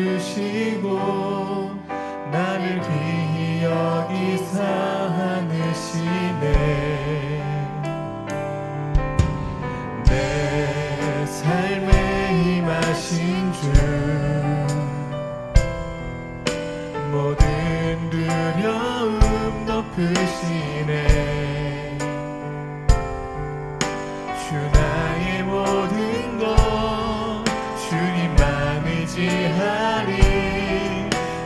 주시고 나를 귀히 여기사 하느시네. 내 삶에 임하신 주 모든 두려움 덮으시네. 주 나의 모든 것 주님만 의지하리.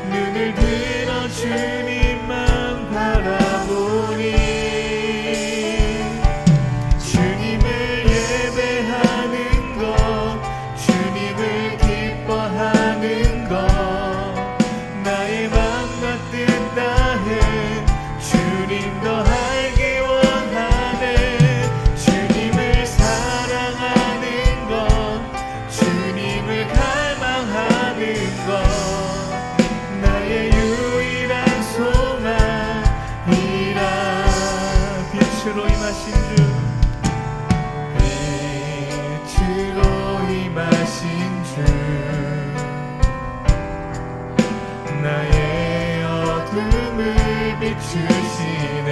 눈을 들어 주님만 바라보니 주님을 예배하는 것 주님을 기뻐하는 것 나의 맘과 뜻 다해 주님 더 알기 원하네. 주님을 사랑하는 것 주님을 갈망하는 것 나의 유일한 소망이라. 빛으로 임하신 주 빛으로 임하신 주 나의 어둠을 비추시네.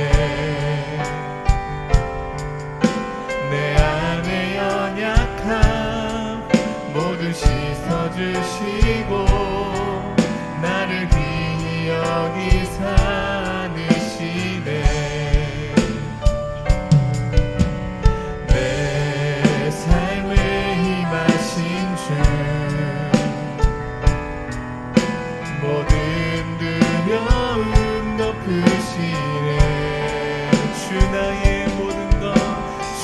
내 안의 연약함 모두 씻어주시고 나를 귀히 여기사 하느시네. 내 삶에 임하신 주 모든 두려움 덮으시네. 주 나의 모든 것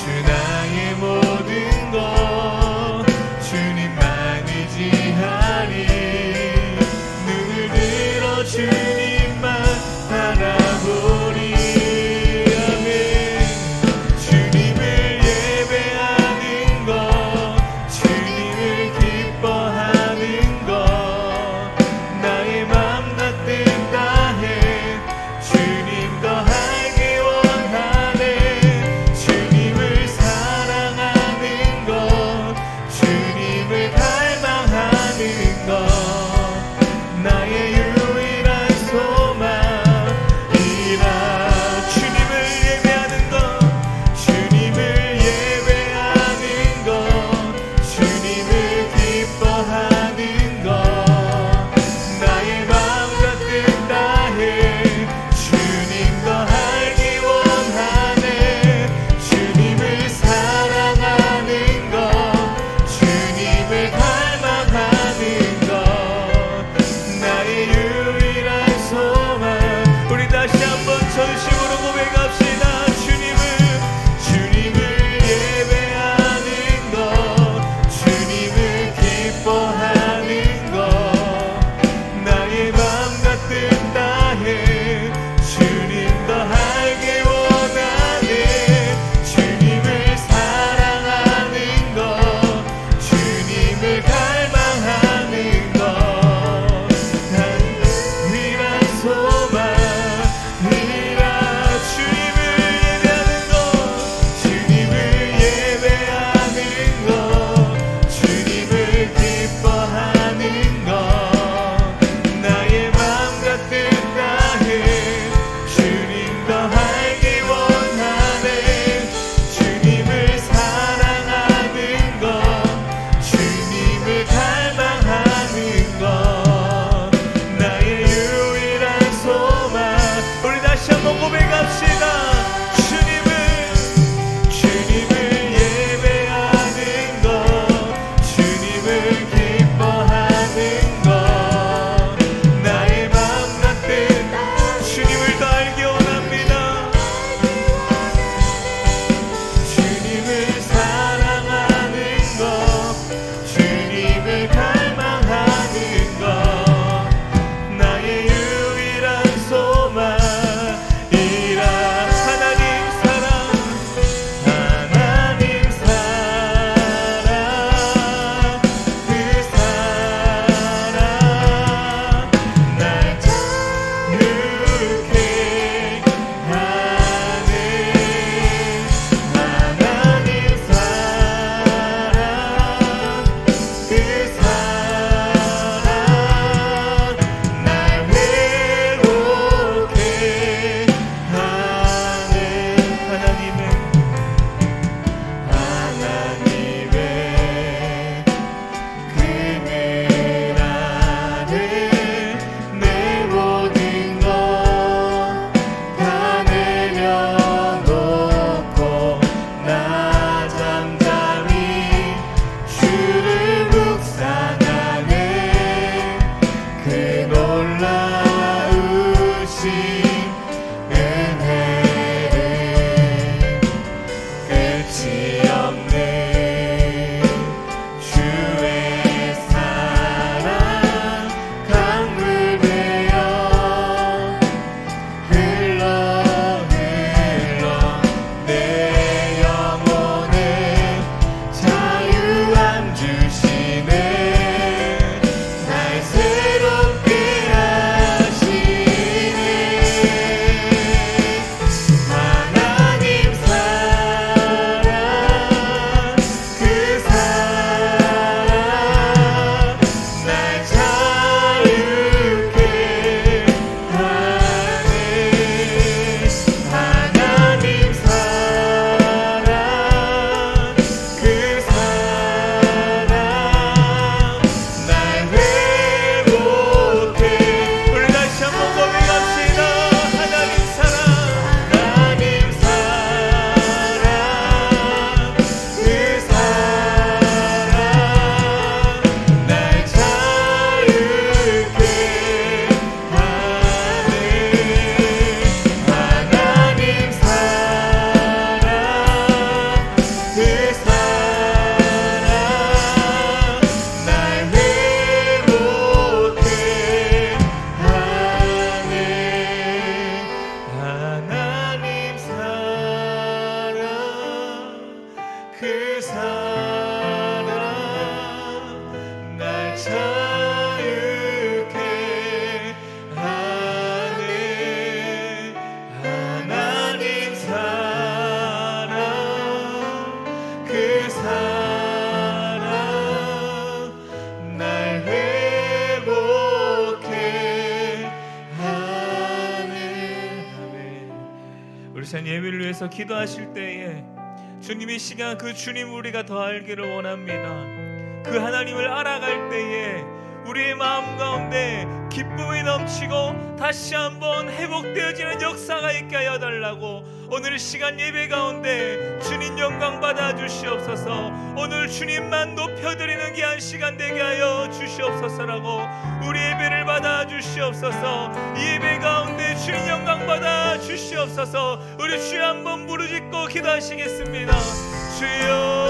주 나의 모든 것 주님만 의지하리. 끝이 없는 주의 사랑 강물 되어 흘러 내 영혼에 자유함 주시네 날 새롭게 하시네 하나님 사랑 그 사랑 날 자유케 하네 하나님 사랑 그 사랑 날 회복해 우리 다시 한번 고백합시다 하나님 사랑 하나님 사랑 그 사랑 날 자유케 하네 하나님 사랑 그 사랑 날 회복해 하네 하나님 사랑 그 사랑 날 자유케 하네 하나님 사랑 그 사랑 날 회복해 하네 우리 산 예배를 위해서 기도하실 때에 주님의 시간 그 주님 우리가 더 알기를 원합니다. 그 하나님을 알아갈 때에 우리의 마음 가운데 기쁨이 넘치고 다시 한번 회복되어지는 역사가 있게 하여 달라고 오늘 시간 예배 가운데 주님 영광 받아 주시옵소서 오늘 주님만 높여드리는 귀한 시간 되게 하여 주시옵소서라고 우리 예배를 받아 주시옵소서 이 예배 가운데 주님 영광 받아 주시옵소서 우리 주여 한번 부르짖고 기도하시겠습니다. 주여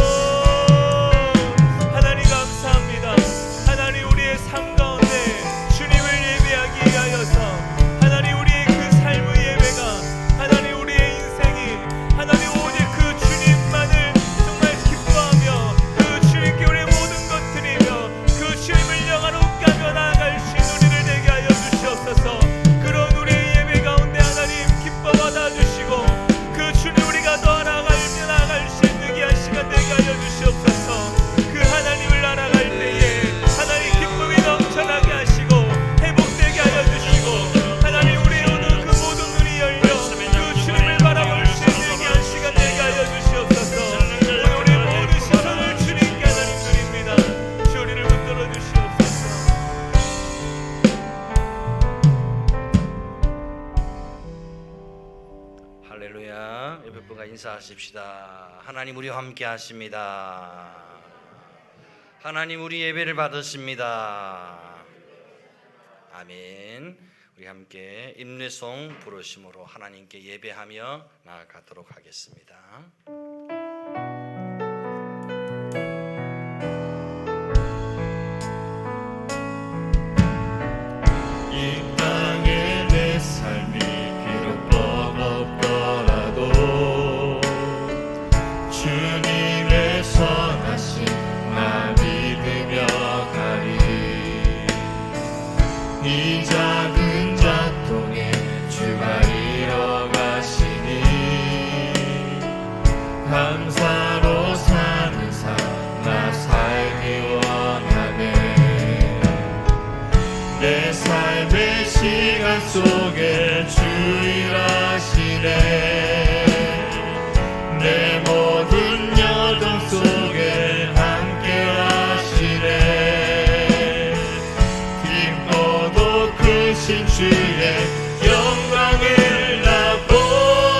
하나님 감사합니다. 하나님 우리의 삶 가운데 주님을 예배하기 위하여서 하나님 우리의 그 삶의 예배가 하나님 우리의 인생이 하나님 오직 그 주님만을 정말 기뻐하며 그 주님께 우리의 모든 것 드리며 그 주님을 영화롭게 하며 나아갈 수 있는 우리를 되게 하여 주시옵소서. 그런 우리의 예배 가운데 하나님 기뻐 받아주시고 그 주님 우리가 더 알아가며 나아갈 수 있는 귀한 시간 되게 하여 주시옵소서. 그 하나님을 알아갈 때에 하나님 기쁨이 넘쳐나게 하시고 회복되게 하여 주시고 하나님 우리의 오늘 그 모든 눈이 열려 그 주님을 바라볼 수 있는 귀한 시간 되게 하여 주시옵소서. 오늘 우리의 모든 시선을 주님께 하나님 드립니다. 주 우리를 붙들어 주시옵소서. 할렐루야. 예배부가 인사하십시다. 하나님 우리와 함께 하십니다. 하나님 우리 예배를 받으십니다. 아멘. 우리 함께 임례송 부르심으로 하나님께 예배하며 나아가도록 하겠습니다. 이 땅에 내 삶이 비록 버겁더라도 주님의 선하심 나 믿으며 가리 이 작은 작동에 주가 이뤄가시니 감사로 사는 삶 나 살기 원하네 내 삶의 시간 속에 주 일하시네 내 모든 여정 속에 함께 하시네 깊고도 크신 주의 영광을 나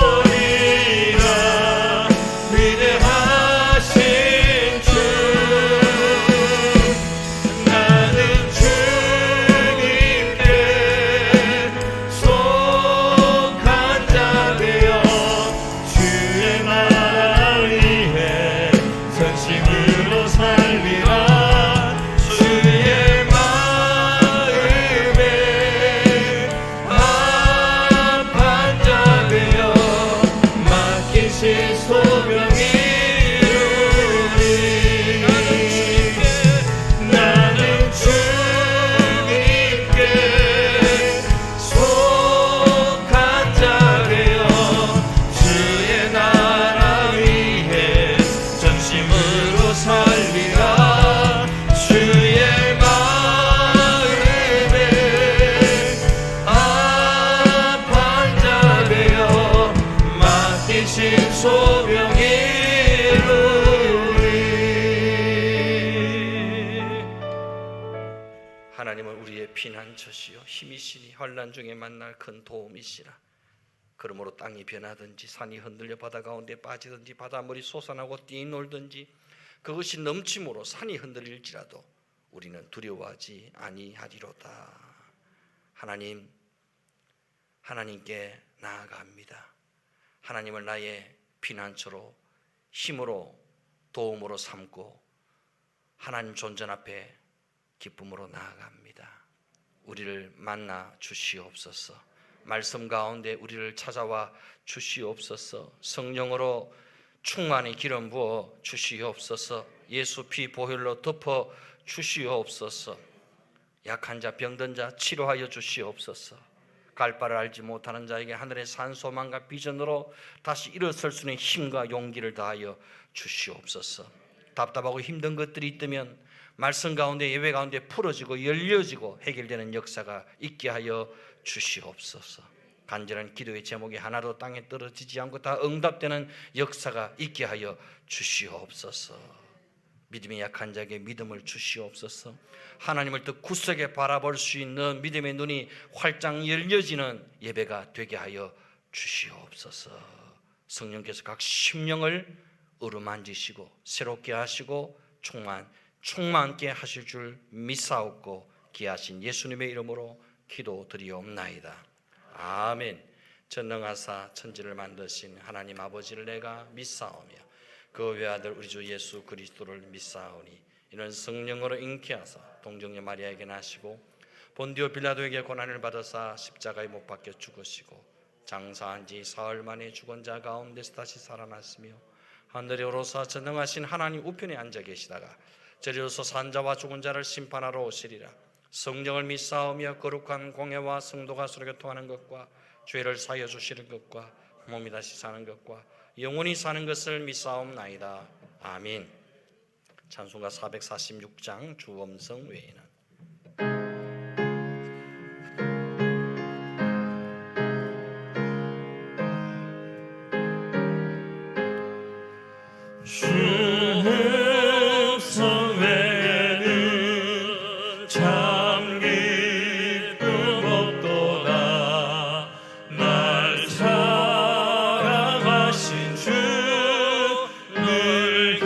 보리라 위대하신 주 나는 주님께 속한 피난처시요 힘이시니 환난 중에 만날 큰 도움이시라. 그러므로 땅이 변하든지 산이 흔들려 바다 가운데 빠지든지 바닷물이 솟아나고 뛰놀든지 그것이 넘침으로 산이 흔들릴지라도 우리는 두려워하지 아니하리로다. 하나님께 나아갑니다. 하나님을 나의 피난처로 힘으로 도움으로 삼고 하나님 존전 앞에 기쁨으로 나아갑니다. 우리를 만나 주시옵소서. 말씀 가운데 우리를 찾아와 주시옵소서. 성령으로 충만히 기름 부어 주시옵소서. 예수 피 보혈로 덮어 주시옵소서. 약한 자 병든 자 치료하여 주시옵소서. 갈 바를 알지 못하는 자에게 하늘의 산 소망과 비전으로 다시 일어설 수 있는 힘과 용기를 다하여 주시옵소서. 답답하고 힘든 것들이 있다면 말씀 가운데 예배 가운데 풀어지고 열려지고 해결되는 역사가 있게 하여 주시옵소서. 간절한 기도의 제목이 하나도 땅에 떨어지지 않고 다 응답되는 역사가 있게 하여 주시옵소서. 믿음이 약한 자에게 믿음을 주시옵소서. 하나님을 더 굳세게 바라볼 수 있는 믿음의 눈이 활짝 열려지는 예배가 되게 하여 주시옵소서. 성령께서 각 심령을 어루만지시고 새롭게 하시고 충만케 하실 줄 믿사옵고 귀하신 예수님의 이름으로 기도드리옵나이다. 아멘. 전능하사 천지를 만드신 하나님 아버지를 내가 믿사오며 그 외아들 우리 주 예수 그리스도를 믿사오니 이는 성령으로 잉태하사 동정녀 마리아에게 나시고 본디오 빌라도에게 고난을 받으사 십자가에 못 박혀 죽으시고 장사한 지 사흘 만에 죽은 자 가운데서 다시 살아났으며 하늘에 오르사 전능하신 하나님 우편에 앉아 계시다가 저리로서 산자와 죽은 자를 심판하러 오시리라. 성령을 믿사오며 거룩한 공예와 성도가 서로 교통하는 것과 죄를 사하여 주시는 것과 몸이 다시 사는 것과 영원히 사는 것을 믿사옵나이다. 아멘. 찬송가 446장 주엄성 외에는 주음성 외에는 참 기쁨 없도다. 날 사랑하신 주 늘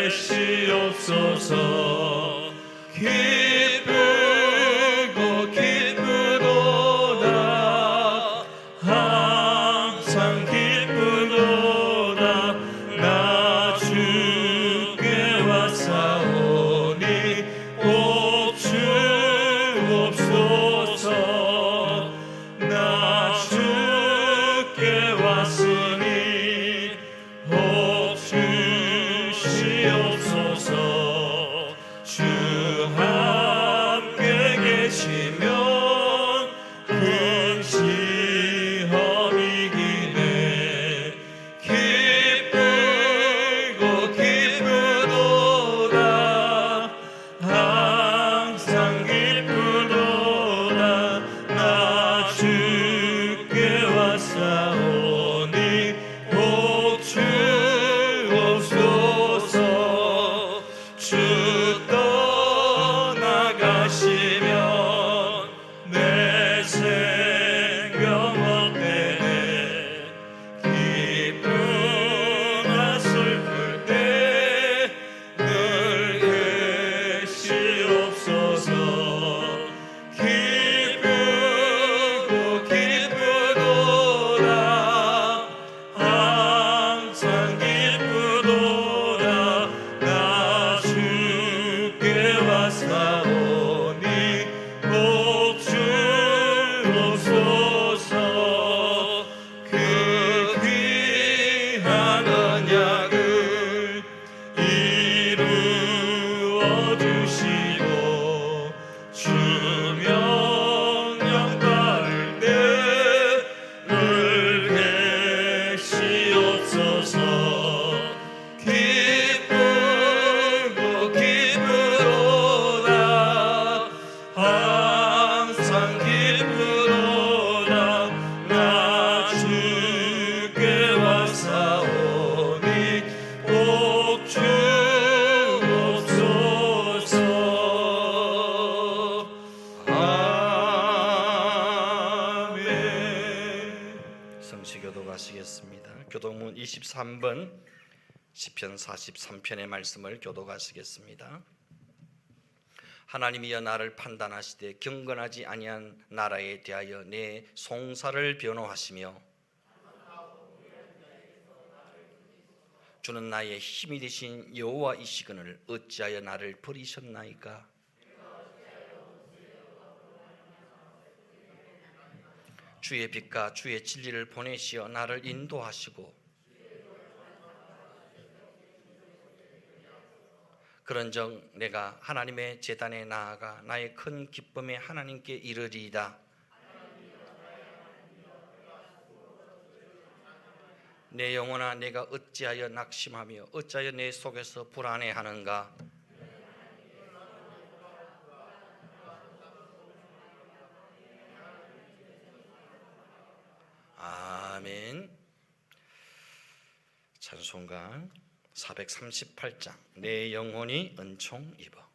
계시옵소서. 기쁘고 기쁘도다. 항상 기쁘도다. 나 주께 왔사오니 꼭 주옵소서. 나 주께 왔으니 꼭 주시옵소서. 23번 시편 43편의 말씀을 교독하시겠습니다. 하나님이여 나를 판단하시되 경건하지 아니한 나라에 대하여 내 송사를 변호하시며 주는 나의 힘이 되신 여호와이시거늘 어찌하여 나를 버리셨나이까. 주의 빛과 주의 진리를 보내시어 나를 인도하시고 그런즉 내가 하나님의 제단에 나아가 나의 큰 기쁨에 하나님께 이르리이다. 내 영혼아 내가 어찌하여 낙심하며 어찌하여 내 속에서 불안해하는가. 아멘. 찬송가 438장 내 영혼이 은총 입어.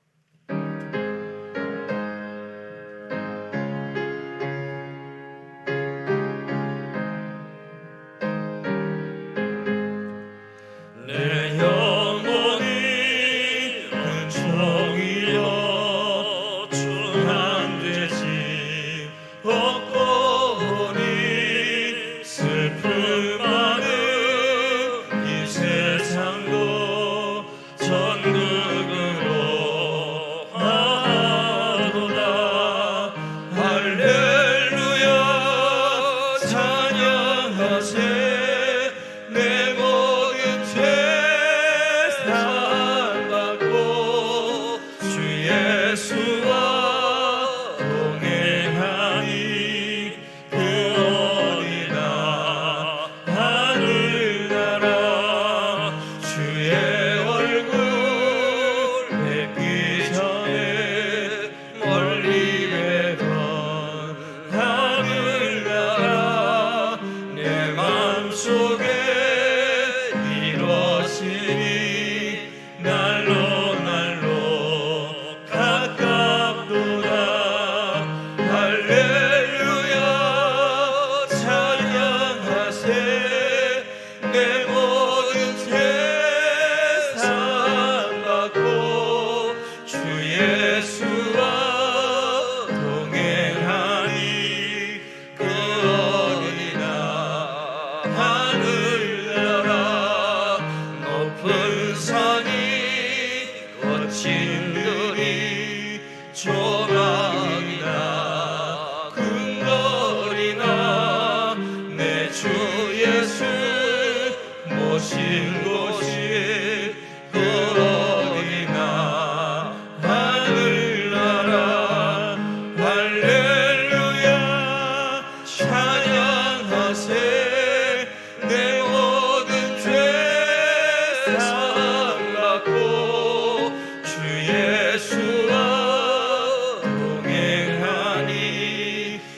내 영혼이 은총 입어 주한 되지 없고니 슬픔 많은 이 세상도 전국으로 하도다. 할렐루야 찬양하세. 내 모든 죄 사함받고 주 예수와 동행하니 그 어디나 하늘나라. 주의 얼굴 뵙기 전에 멀리 뵈던 하늘나라 내 맘속에 이루어지니 날로 날로 가깝도다. 할렐루야 찬양하세. 내 모든 죄 사함받고 주 예수와 동행하니 그 어디나 하늘나라. 높은 산이 거친 들이 조망이나 근거리나 내 주 예수 모신 곳이 그 어디나 하늘나라. 할렐루야 찬양하세. 내 모든 죄 사함받고 주 예수와 동행하니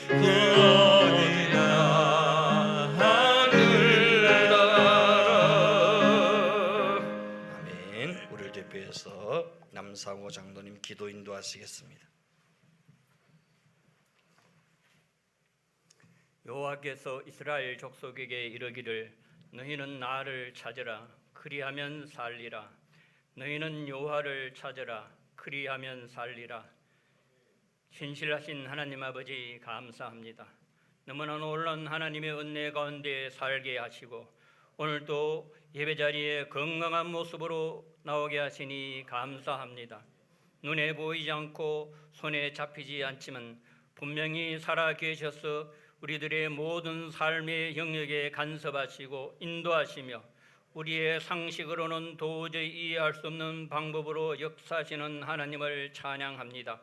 그 어디나 하늘나라. 아멘. 우리를 대표해서 남상호 장로님 기도 인도하시겠습니다. 여호와께서 이스라엘 족속에게 이르기를 너희는 나를 찾으라 그리하면 살리라. 너희는 여호와를 찾으라 그리하면 살리라. 신실하신 하나님 아버지 감사합니다. 너무나 놀라운 하나님의 은혜 가운데 살게 하시고 오늘도 예배자리에 건강한 모습으로 나오게 하시니 감사합니다. 눈에 보이지 않고 손에 잡히지 않지만 분명히 살아 계셔서 우리들의 모든 삶의 영역에 간섭하시고 인도하시며 우리의 상식으로는 도저히 이해할 수 없는 방법으로 역사하시는 하나님을 찬양합니다.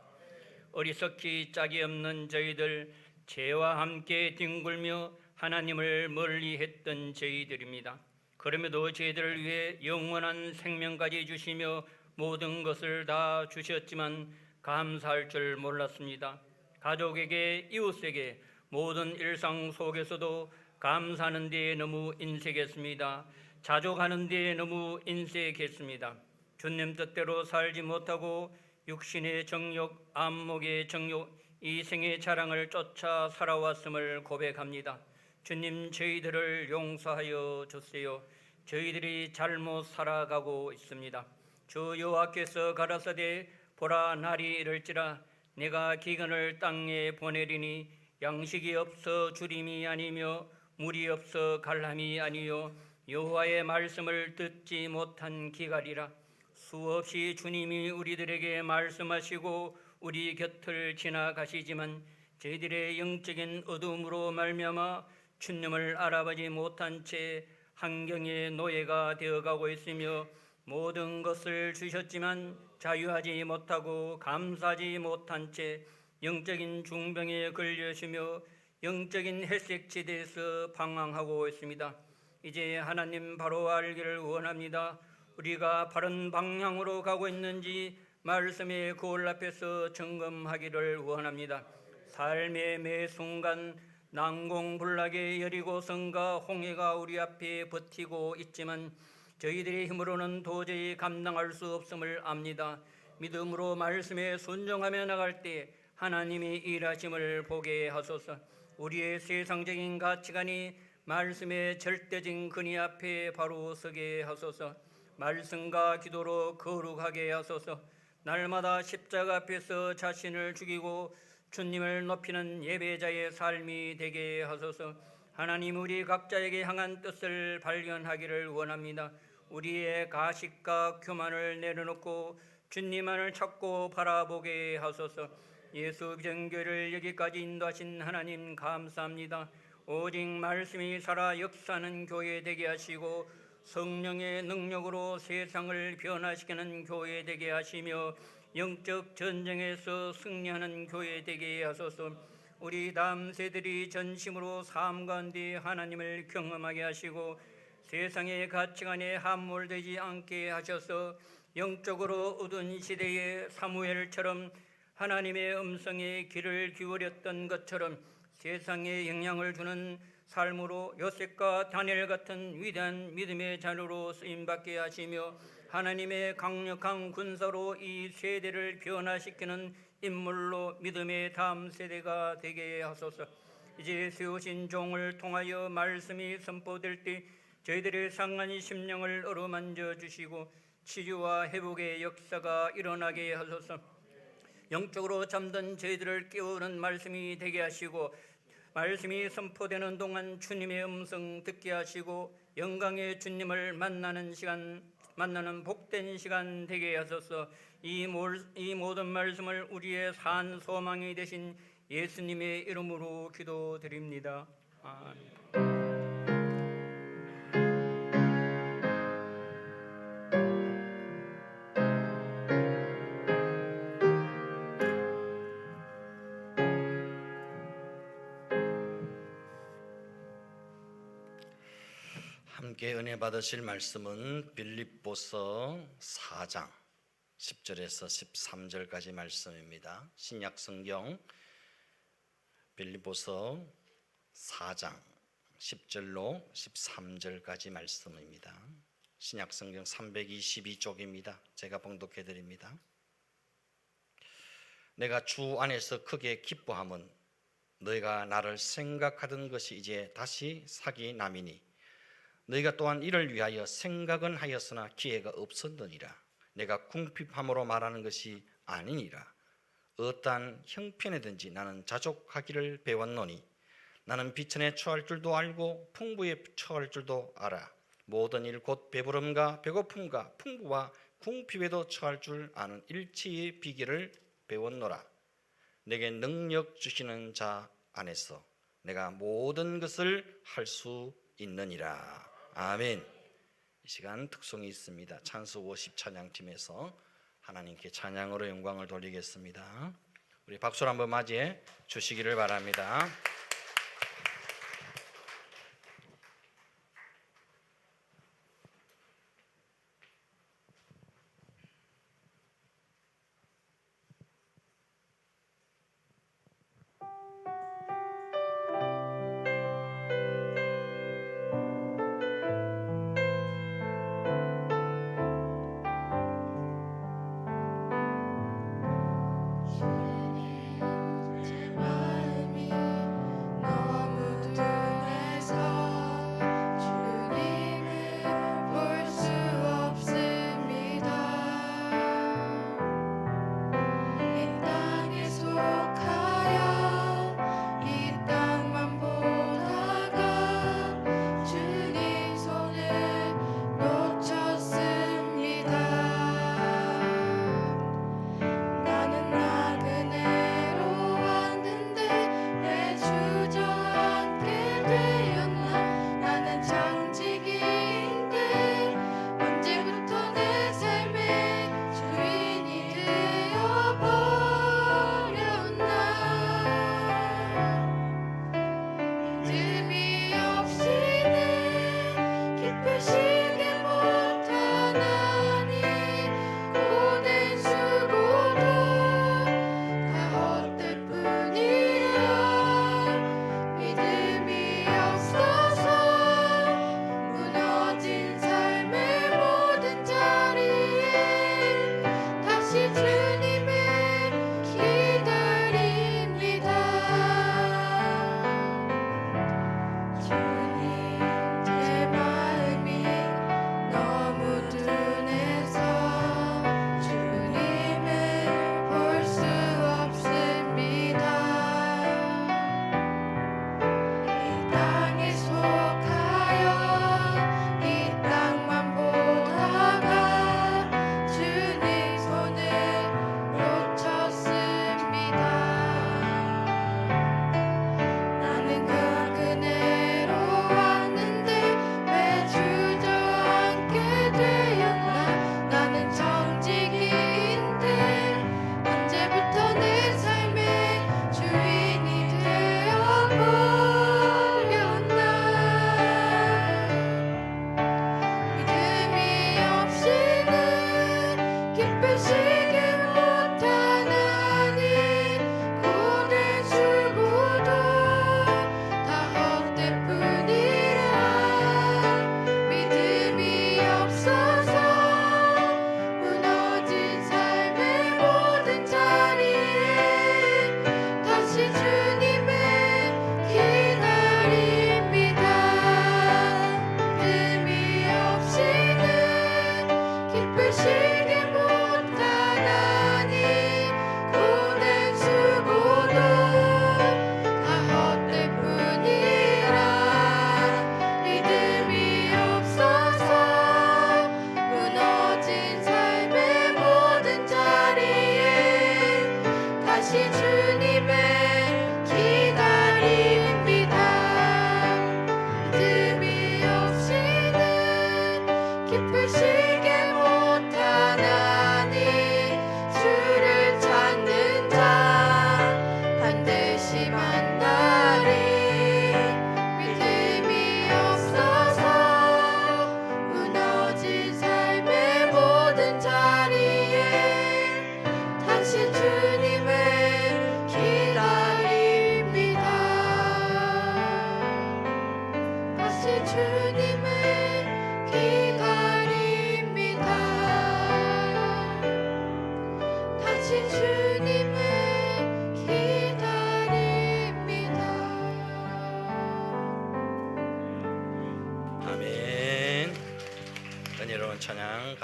어리석기 짝이 없는 저희들, 죄와 함께 뒹굴며 하나님을 멀리했던 저희들입니다. 그럼에도 저희들을 위해 영원한 생명까지 주시며 모든 것을 다 주셨지만 감사할 줄 몰랐습니다. 가족에게, 이웃에게, 모든 일상 속에서도 감사하는 데에 너무 인색했습니다. 자족하는 데에 너무 인색했습니다. 주님 뜻대로 살지 못하고 육신의 정욕, 안목의 정욕, 이생의 자랑을 쫓아 살아왔음을 고백합니다. 주님, 저희들을 용서하여 주세요. 저희들이 잘못 살아가고 있습니다. 주 여호와께서 가라사대 보라 날이 이를지라 내가 기근을 땅에 보내리니 양식이 없어 주림이 아니며 물이 없어 갈람이 아니요 여호와의 말씀을 듣지 못한 기갈이라. 수없이 주님이 우리들에게 말씀하시고 우리 곁을 지나가시지만 저희들의 영적인 어둠으로 말미암아 주님을 알아보지 못한 채 환경의 노예가 되어가고 있으며 모든 것을 주셨지만 자유하지 못하고 감사하지 못한 채 영적인 중병에 걸려시며 영적인 회색지대에서 방황하고 있습니다. 이제 하나님 바로 알기를 원합니다. 우리가 바른 방향으로 가고 있는지 말씀의 거울 앞에서 점검하기를 원합니다. 삶의 매 순간 난공불락의 여리고성과 홍해가 우리 앞에 버티고 있지만 저희들의 힘으로는 도저히 감당할 수 없음을 압니다. 믿음으로 말씀에 순종하며 나갈 때 하나님이 일하심을 보게 하소서. 우리의 세상적인 가치관이 말씀의 절대적인 근위 앞에 바로 서게 하소서. 말씀과 기도로 거룩하게 하소서. 날마다 십자가 앞에서 자신을 죽이고 주님을 높이는 예배자의 삶이 되게 하소서. 하나님, 우리 각자에게 향한 뜻을 발견하기를 원합니다. 우리의 가식과 교만을 내려놓고 주님만을 찾고 바라보게 하소서. 예수 비전교회를 여기까지 인도하신 하나님 감사합니다. 오직 말씀이 살아 역사하는 교회 되게 하시고 성령의 능력으로 세상을 변화시키는 교회 되게 하시며 영적 전쟁에서 승리하는 교회 되게 하소서. 우리 다음 세들이 전심으로 삶 가운데 하나님을 경험하게 하시고 세상의 가치관에 함몰되지 않게 하셔서 영적으로 어두운 시대의 사무엘처럼 하나님의 음성에 귀를 기울였던 것처럼 세상에 영향을 주는 삶으로 요셉과 다니엘 같은 위대한 믿음의 자녀로 쓰임받게 하시며 하나님의 강력한 군사로 이 세대를 변화시키는 인물로 믿음의 다음 세대가 되게 하소서. 이제 세우신 종을 통하여 말씀이 선포될 때 저희들의 상한 심령을 어루만져 주시고 치유와 회복의 역사가 일어나게 하소서. 영적으로 잠든 저희들을 깨우는 말씀이 되게 하시고 말씀이 선포되는 동안 주님의 음성 듣게 하시고 영광의 주님을 만나는 복된 시간 되게 하소서. 이 모든 말씀을 우리의 산 소망이 되신 예수님의 이름으로 기도드립니다. 아멘. 함께 은혜 받으실 말씀은 빌립보서 4장 10절에서 13절까지 말씀입니다. 신약 성경 빌립보서 4장 10절로 13절까지 말씀입니다. 신약 성경 322쪽입니다. 제가 봉독해 드립니다. 내가 주 안에서 크게 기뻐함은 너희가 나를 생각하던 것이 이제 다시 사기 남이니 너희가 또한 이를 위하여 생각은 하였으나 기회가 없었느니라. 내가 궁핍함으로 말하는 것이 아니니라. 어떠한 형편에든지 나는 자족하기를 배웠노니 나는 비천에 처할 줄도 알고 풍부에 처할 줄도 알아. 모든 일 곧 배부름과 배고픔과 풍부와 궁핍에도 처할 줄 아는 일치의 비결을 배웠노라. 내게 능력 주시는 자 안에서 내가 모든 것을 할 수 있느니라. 아멘. 이 시간 특송이 있습니다. 찬스 50 찬양팀에서 하나님께 찬양으로 영광을 돌리겠습니다. 우리 박수로 한번 맞이해 주시기를 바랍니다. 제 마음이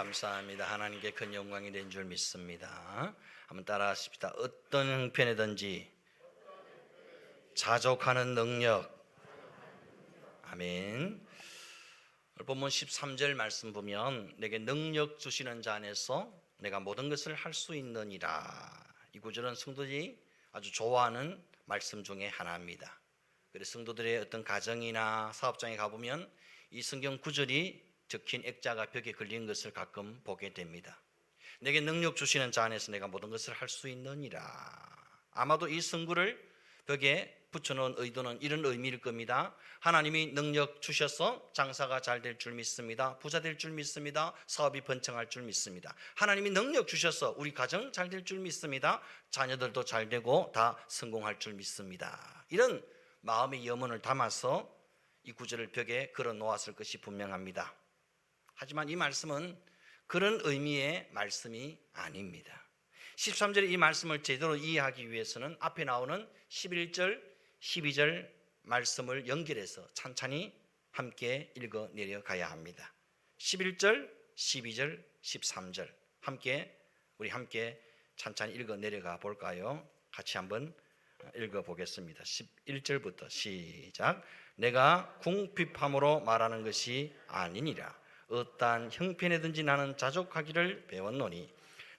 감사합니다. 하나님께 큰 영광이 된 줄 믿습니다. 한번 따라하십시다. 어떤 형편이든지 자족하는 능력. 아멘. 본문 13절 말씀 보면 내게 능력 주시는 자 안에서 내가 모든 것을 할 수 있느니라. 이 구절은 성도들이 아주 좋아하는 말씀 중에 하나입니다. 그래서 성도들의 어떤 가정이나 사업장에 가보면 이 성경 구절이 적힌 액자가 벽에 걸린 것을 가끔 보게 됩니다. 내게 능력 주시는 자 안에서 내가 모든 것을 할 수 있느니라. 아마도 이 성구를 벽에 붙여놓은 의도는 이런 의미일 겁니다. 하나님이 능력 주셔서 장사가 잘 될 줄 믿습니다. 부자 될 줄 믿습니다. 사업이 번창할 줄 믿습니다. 하나님이 능력 주셔서 우리 가정 잘 될 줄 믿습니다. 자녀들도 잘 되고 다 성공할 줄 믿습니다. 이런 마음의 염원을 담아서 이 구절을 벽에 걸어 놓았을 것이 분명합니다. 하지만 이 말씀은 그런 의미의 말씀이 아닙니다. 13절의 이 말씀을 제대로 이해하기 위해서는 앞에 나오는 11절, 12절 말씀을 연결해서 찬찬히 함께 읽어 내려가야 합니다. 11절, 12절, 13절 우리 함께 찬찬히 읽어 내려가 볼까요? 같이 한번 읽어 보겠습니다. 11절부터 시작. 내가 궁핍함으로 말하는 것이 아니니라. 어떠한 형편이든지 나는 자족하기를 배웠노니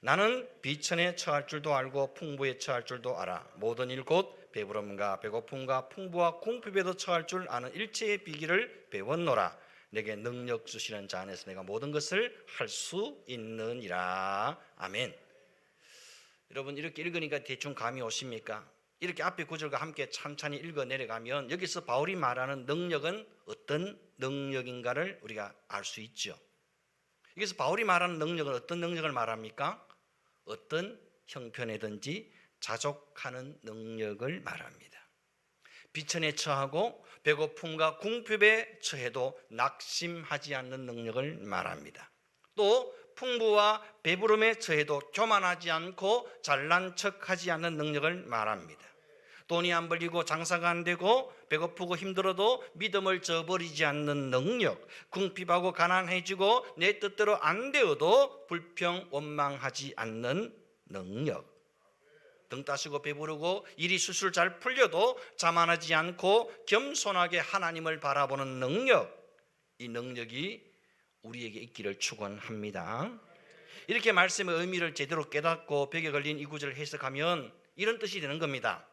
나는 비천에 처할 줄도 알고 풍부에 처할 줄도 알아. 모든 일 곧 배부름과 배고픔과 풍부와 궁핍에도 처할 줄 아는 일체의 비기를 배웠노라. 내게 능력 주시는 자 안에서 내가 모든 것을 할 수 있느니라. 아멘. 여러분 이렇게 읽으니까 대충 감이 오십니까? 이렇게 앞에 구절과 함께 찬찬히 읽어 내려가면 여기서 바울이 말하는 능력은 어떤 능력인가를 우리가 알 수 있죠. 여기서 바울이 말하는 능력은 어떤 능력을 말합니까? 어떤 형편이든지 자족하는 능력을 말합니다. 비천에 처하고 배고픔과 궁핍에 처해도 낙심하지 않는 능력을 말합니다. 또 풍부와 배부름에 처해도 교만하지 않고 잘난 척하지 않는 능력을 말합니다. 돈이 안 벌리고 장사가 안 되고 배고프고 힘들어도 믿음을 저버리지 않는 능력, 궁핍하고 가난해지고 내 뜻대로 안 되어도 불평 원망하지 않는 능력, 등 따시고 배부르고 일이 술술 잘 풀려도 자만하지 않고 겸손하게 하나님을 바라보는 능력, 이 능력이 우리에게 있기를 축원합니다. 이렇게 말씀의 의미를 제대로 깨닫고 벽에 걸린 이 구절을 해석하면 이런 뜻이 되는 겁니다.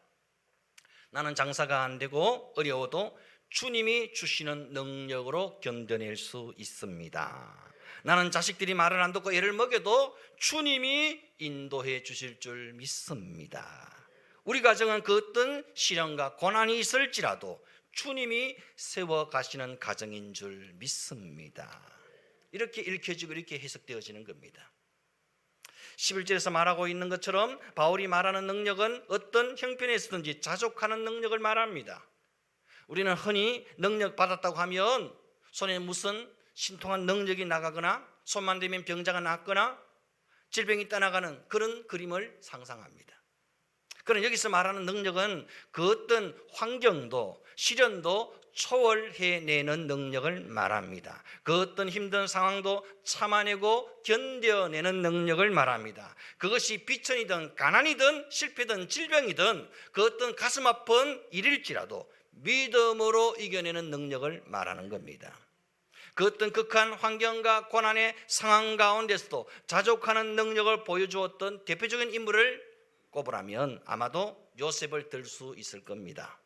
나는 장사가 안 되고 어려워도 주님이 주시는 능력으로 견뎌낼 수 있습니다. 나는 자식들이 말을 안 듣고 애를 먹여도 주님이 인도해 주실 줄 믿습니다. 우리 가정은 그 어떤 시련과 고난이 있을지라도 주님이 세워 가시는 가정인 줄 믿습니다. 이렇게 읽혀지고 이렇게 해석되어지는 겁니다. 11절에서 말하고 있는 것처럼 바울이 말하는 능력은 어떤 형편에서든지 자족하는 능력을 말합니다. 우리는 흔히 능력 받았다고 하면 손에 무슨 신통한 능력이 나가거나 손만 대면 병자가 낫거나 질병이 떠나가는 그런 그림을 상상합니다. 그러나 여기서 말하는 능력은 그 어떤 환경도 시련도 초월해내는 능력을 말합니다. 그 어떤 힘든 상황도 참아내고 견뎌내는 능력을 말합니다. 그것이 비천이든 가난이든 실패든 질병이든 그 어떤 가슴 아픈 일일지라도 믿음으로 이겨내는 능력을 말하는 겁니다. 그 어떤 극한 환경과 고난의 상황 가운데서도 자족하는 능력을 보여주었던 대표적인 인물을 꼽으라면 아마도 요셉을 들 수 있을 겁니다.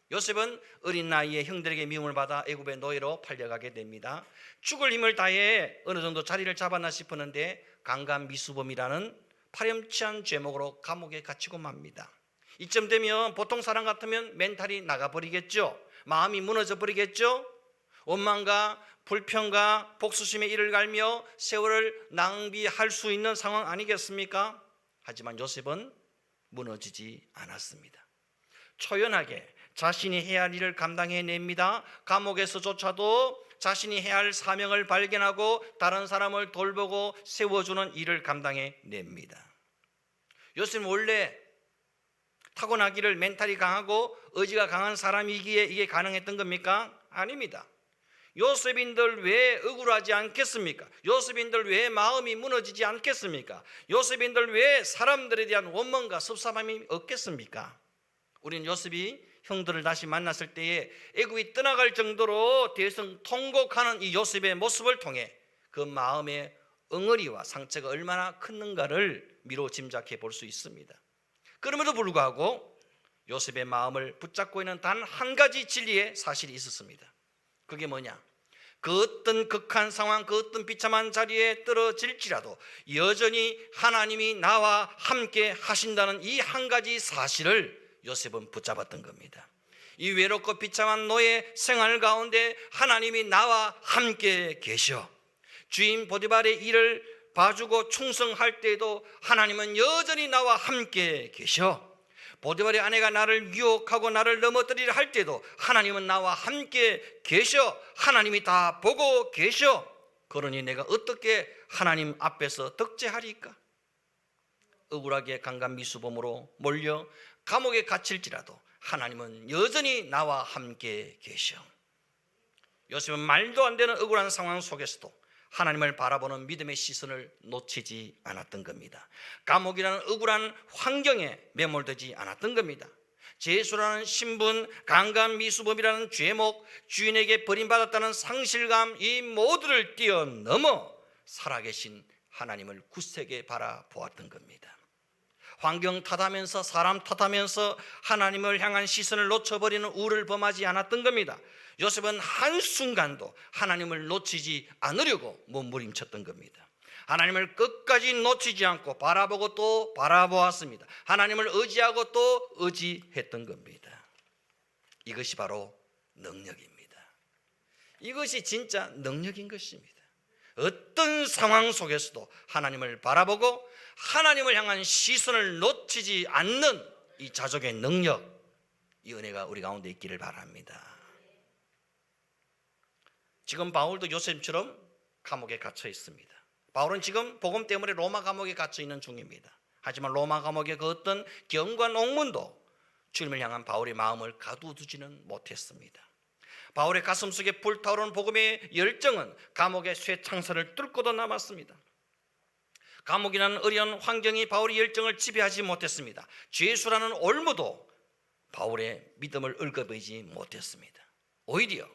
요셉은 어린 나이에 형들에게 미움을 받아 애굽의 노예로 팔려가게 됩니다. 죽을 힘을 다해 어느 정도 자리를 잡았나 싶었는데 강간미수범이라는 파렴치한 죄목으로 감옥에 갇히고 맙니다. 이쯤 되면 보통 사람 같으면 멘탈이 나가버리겠죠. 마음이 무너져 버리겠죠. 원망과 불평과 복수심에 이를 갈며 세월을 낭비할 수 있는 상황 아니겠습니까? 하지만 요셉은 무너지지 않았습니다. 초연하게 자신이 해야 할 일을 감당해냅니다. 감옥에서조차도 자신이 해야 할 사명을 발견하고 다른 사람을 돌보고 세워주는 일을 감당해냅니다. 요셉은 원래 타고나기를 멘탈이 강하고 의지가 강한 사람이기에 이게 가능했던 겁니까? 아닙니다. 요셉인들 왜 억울하지 않겠습니까? 요셉인들 왜 마음이 무너지지 않겠습니까? 요셉인들 왜 사람들에 대한 원망과 섭섭함이 없겠습니까? 우리는 요셉이 형들을 다시 만났을 때에 애굽이 떠나갈 정도로 대성통곡하는 이 요셉의 모습을 통해 그 마음의 엉어리와 상처가 얼마나 컸는가를 미로 짐작해 볼 수 있습니다. 그럼에도 불구하고 요셉의 마음을 붙잡고 있는 단 한 가지 진리의 사실이 있었습니다. 그게 뭐냐? 그 어떤 극한 상황, 그 어떤 비참한 자리에 떨어질지라도 여전히 하나님이 나와 함께 하신다는 이 한 가지 사실을 요셉은 붙잡았던 겁니다. 이 외롭고 비참한 노예 생활 가운데 하나님이 나와 함께 계셔. 주인 보디발의 일을 봐주고 충성할 때에도 하나님은 여전히 나와 함께 계셔. 보디발의 아내가 나를 유혹하고 나를 넘어뜨리려 할 때도 하나님은 나와 함께 계셔. 하나님이 다 보고 계셔. 그러니 내가 어떻게 하나님 앞에서 덕죄하리까? 억울하게 강간미수범으로 몰려 감옥에 갇힐지라도 하나님은 여전히 나와 함께 계셔. 요셉은 말도 안 되는 억울한 상황 속에서도 하나님을 바라보는 믿음의 시선을 놓치지 않았던 겁니다. 감옥이라는 억울한 환경에 매몰되지 않았던 겁니다. 죄수라는 신분, 강간미수범이라는 죄목, 주인에게 버림받았다는 상실감, 이 모두를 뛰어넘어 살아계신 하나님을 굳세게 바라보았던 겁니다. 환경 탓하면서 사람 탓하면서 하나님을 향한 시선을 놓쳐버리는 우를 범하지 않았던 겁니다. 요셉은 한순간도 하나님을 놓치지 않으려고 몸부림쳤던 겁니다. 하나님을 끝까지 놓치지 않고 바라보고 또 바라보았습니다. 하나님을 의지하고 또 의지했던 겁니다. 이것이 바로 능력입니다. 이것이 진짜 능력인 것입니다. 어떤 상황 속에서도 하나님을 바라보고 하나님을 향한 시선을 놓치지 않는 이 자족의 능력, 이 은혜가 우리 가운데 있기를 바랍니다. 지금 바울도 요셉처럼 감옥에 갇혀 있습니다. 바울은 지금 복음 때문에 로마 감옥에 갇혀 있는 중입니다. 하지만 로마 감옥의 그 어떤 경과 농문도 주님을 향한 바울의 마음을 가두두지는 못했습니다. 바울의 가슴 속에 불타오르는 복음의 열정은 감옥의 쇠창살을 뚫고도 남았습니다. 감옥이라는 어려운 환경이 바울의 열정을 지배하지 못했습니다. 죄수라는 올무도 바울의 믿음을 얽어버리지 못했습니다. 오히려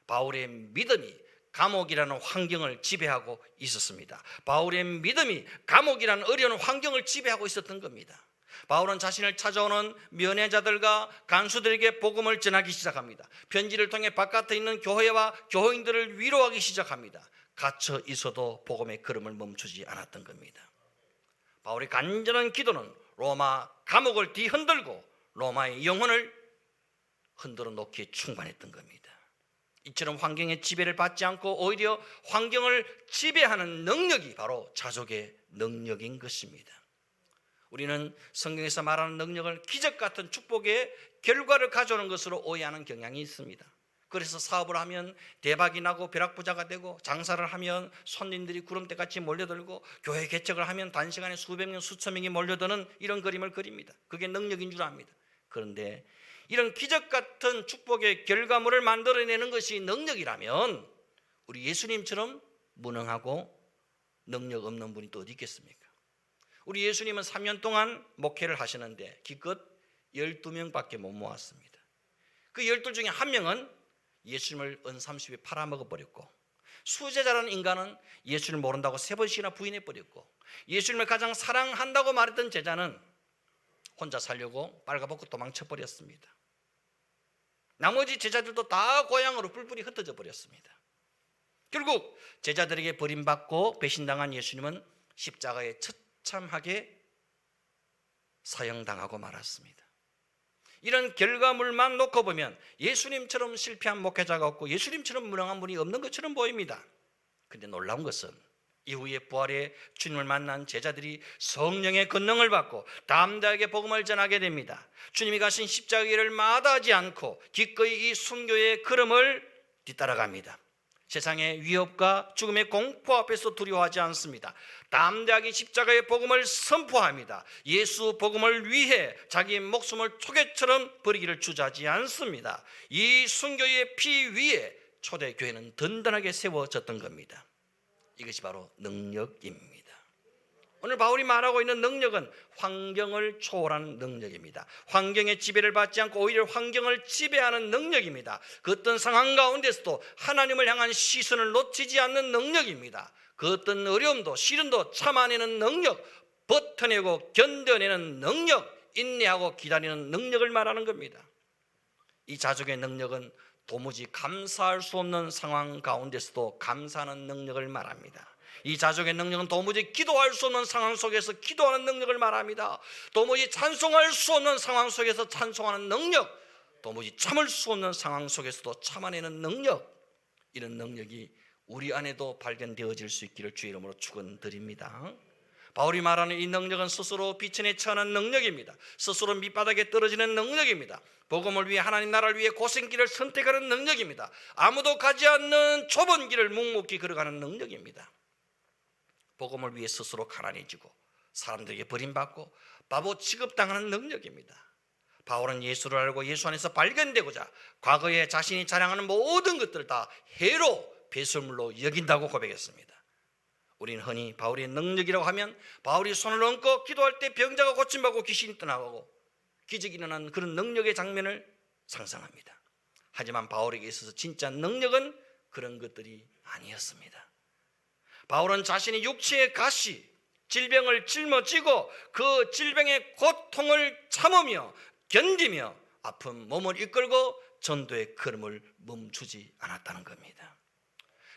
바울의 믿음이 감옥이라는 환경을 지배하고 있었습니다. 바울의 믿음이 감옥이라는 어려운 환경을 지배하고 있었던 겁니다. 바울은 자신을 찾아오는 면회자들과 간수들에게 복음을 전하기 시작합니다. 편지를 통해 바깥에 있는 교회와 교인들을 위로하기 시작합니다. 갇혀 있어도 복음의 걸음을 멈추지 않았던 겁니다. 바울의 간절한 기도는 로마 감옥을 뒤흔들고 로마의 영혼을 흔들어 놓기에 충만했던 겁니다. 이처럼 환경의 지배를 받지 않고 오히려 환경을 지배하는 능력이 바로 자족의 능력인 것입니다. 우리는 성경에서 말하는 능력을 기적 같은 축복의 결과를 가져오는 것으로 오해하는 경향이 있습니다. 그래서 사업을 하면 대박이 나고 벼락부자가 되고, 장사를 하면 손님들이 구름대같이 몰려들고, 교회 개척을 하면 단시간에 수백 명 수천 명이 몰려드는 이런 그림을 그립니다. 그게 능력인 줄 압니다. 그런데 이런 기적 같은 축복의 결과물을 만들어내는 것이 능력이라면 우리 예수님처럼 무능하고 능력 없는 분이 또 어디 있겠습니까? 우리 예수님은 3년 동안 목회를 하시는데 기껏 12명밖에 못 모았습니다. 그 12 중에 한 명은 예수님을 은삼십에 팔아먹어버렸고, 수제자라는 인간은 예수님을 모른다고 3번씩이나 부인해버렸고, 예수님을 가장 사랑한다고 말했던 제자는 혼자 살려고 빨가벗고 도망쳐버렸습니다. 나머지 제자들도 다 고향으로 뿔뿔이 흩어져 버렸습니다. 결국 제자들에게 버림받고 배신당한 예수님은 십자가에 처참하게 사형당하고 말았습니다. 이런 결과물만 놓고 보면 예수님처럼 실패한 목회자가 없고 예수님처럼 무능한 분이 없는 것처럼 보입니다. 그런데 놀라운 것은 이후에 부활의 주님을 만난 제자들이 성령의 권능을 받고 담대하게 복음을 전하게 됩니다. 주님이 가신 십자가의 길을 마다하지 않고 기꺼이 이 순교의 걸음을 뒤따라갑니다. 세상의 위협과 죽음의 공포 앞에서 두려워하지 않습니다. 담대하게 십자가의 복음을 선포합니다. 예수 복음을 위해 자기 목숨을 초계처럼 버리기를 주저하지 않습니다. 이 순교의 피 위에 초대교회는 든든하게 세워졌던 겁니다. 이것이 바로 능력입니다. 오늘 바울이 말하고 있는 능력은 환경을 초월하는 능력입니다. 환경의 지배를 받지 않고 오히려 환경을 지배하는 능력입니다. 그 어떤 상황 가운데서도 하나님을 향한 시선을 놓치지 않는 능력입니다. 그 어떤 어려움도 시련도 참아내는 능력, 버텨내고 견뎌내는 능력, 인내하고 기다리는 능력을 말하는 겁니다. 이 자족의 능력은 도무지 감사할 수 없는 상황 가운데서도 감사하는 능력을 말합니다. 이 자족의 능력은 도무지 기도할 수 없는 상황 속에서 기도하는 능력을 말합니다. 도무지 찬송할 수 없는 상황 속에서 찬송하는 능력, 도무지 참을 수 없는 상황 속에서도 참아내는 능력, 이런 능력이 우리 안에도 발견되어질 수 있기를 주의 이름으로 축원드립니다. 바울이 말하는 이 능력은 스스로 비천에 처하는 능력입니다. 스스로 밑바닥에 떨어지는 능력입니다. 복음을 위해 하나님 나라를 위해 고생길을 선택하는 능력입니다. 아무도 가지 않는 좁은 길을 묵묵히 걸어가는 능력입니다. 복음을 위해 스스로 가난해지고 사람들에게 버림받고 바보 취급당하는 능력입니다. 바울은 예수를 알고 예수 안에서 발견되고자 과거에 자신이 자랑하는 모든 것들을 다 해로 배설물로 여긴다고 고백했습니다. 우리는 흔히 바울의 능력이라고 하면 바울이 손을 얹고 기도할 때 병자가 고침받고 귀신이 떠나가고 기적이 일어난 그런 능력의 장면을 상상합니다. 하지만 바울에게 있어서 진짜 능력은 그런 것들이 아니었습니다. 바울은 자신이 육체의 가시, 질병을 짊어지고 그 질병의 고통을 참으며 견디며 아픈 몸을 이끌고 전도의 걸음을 멈추지 않았다는 겁니다.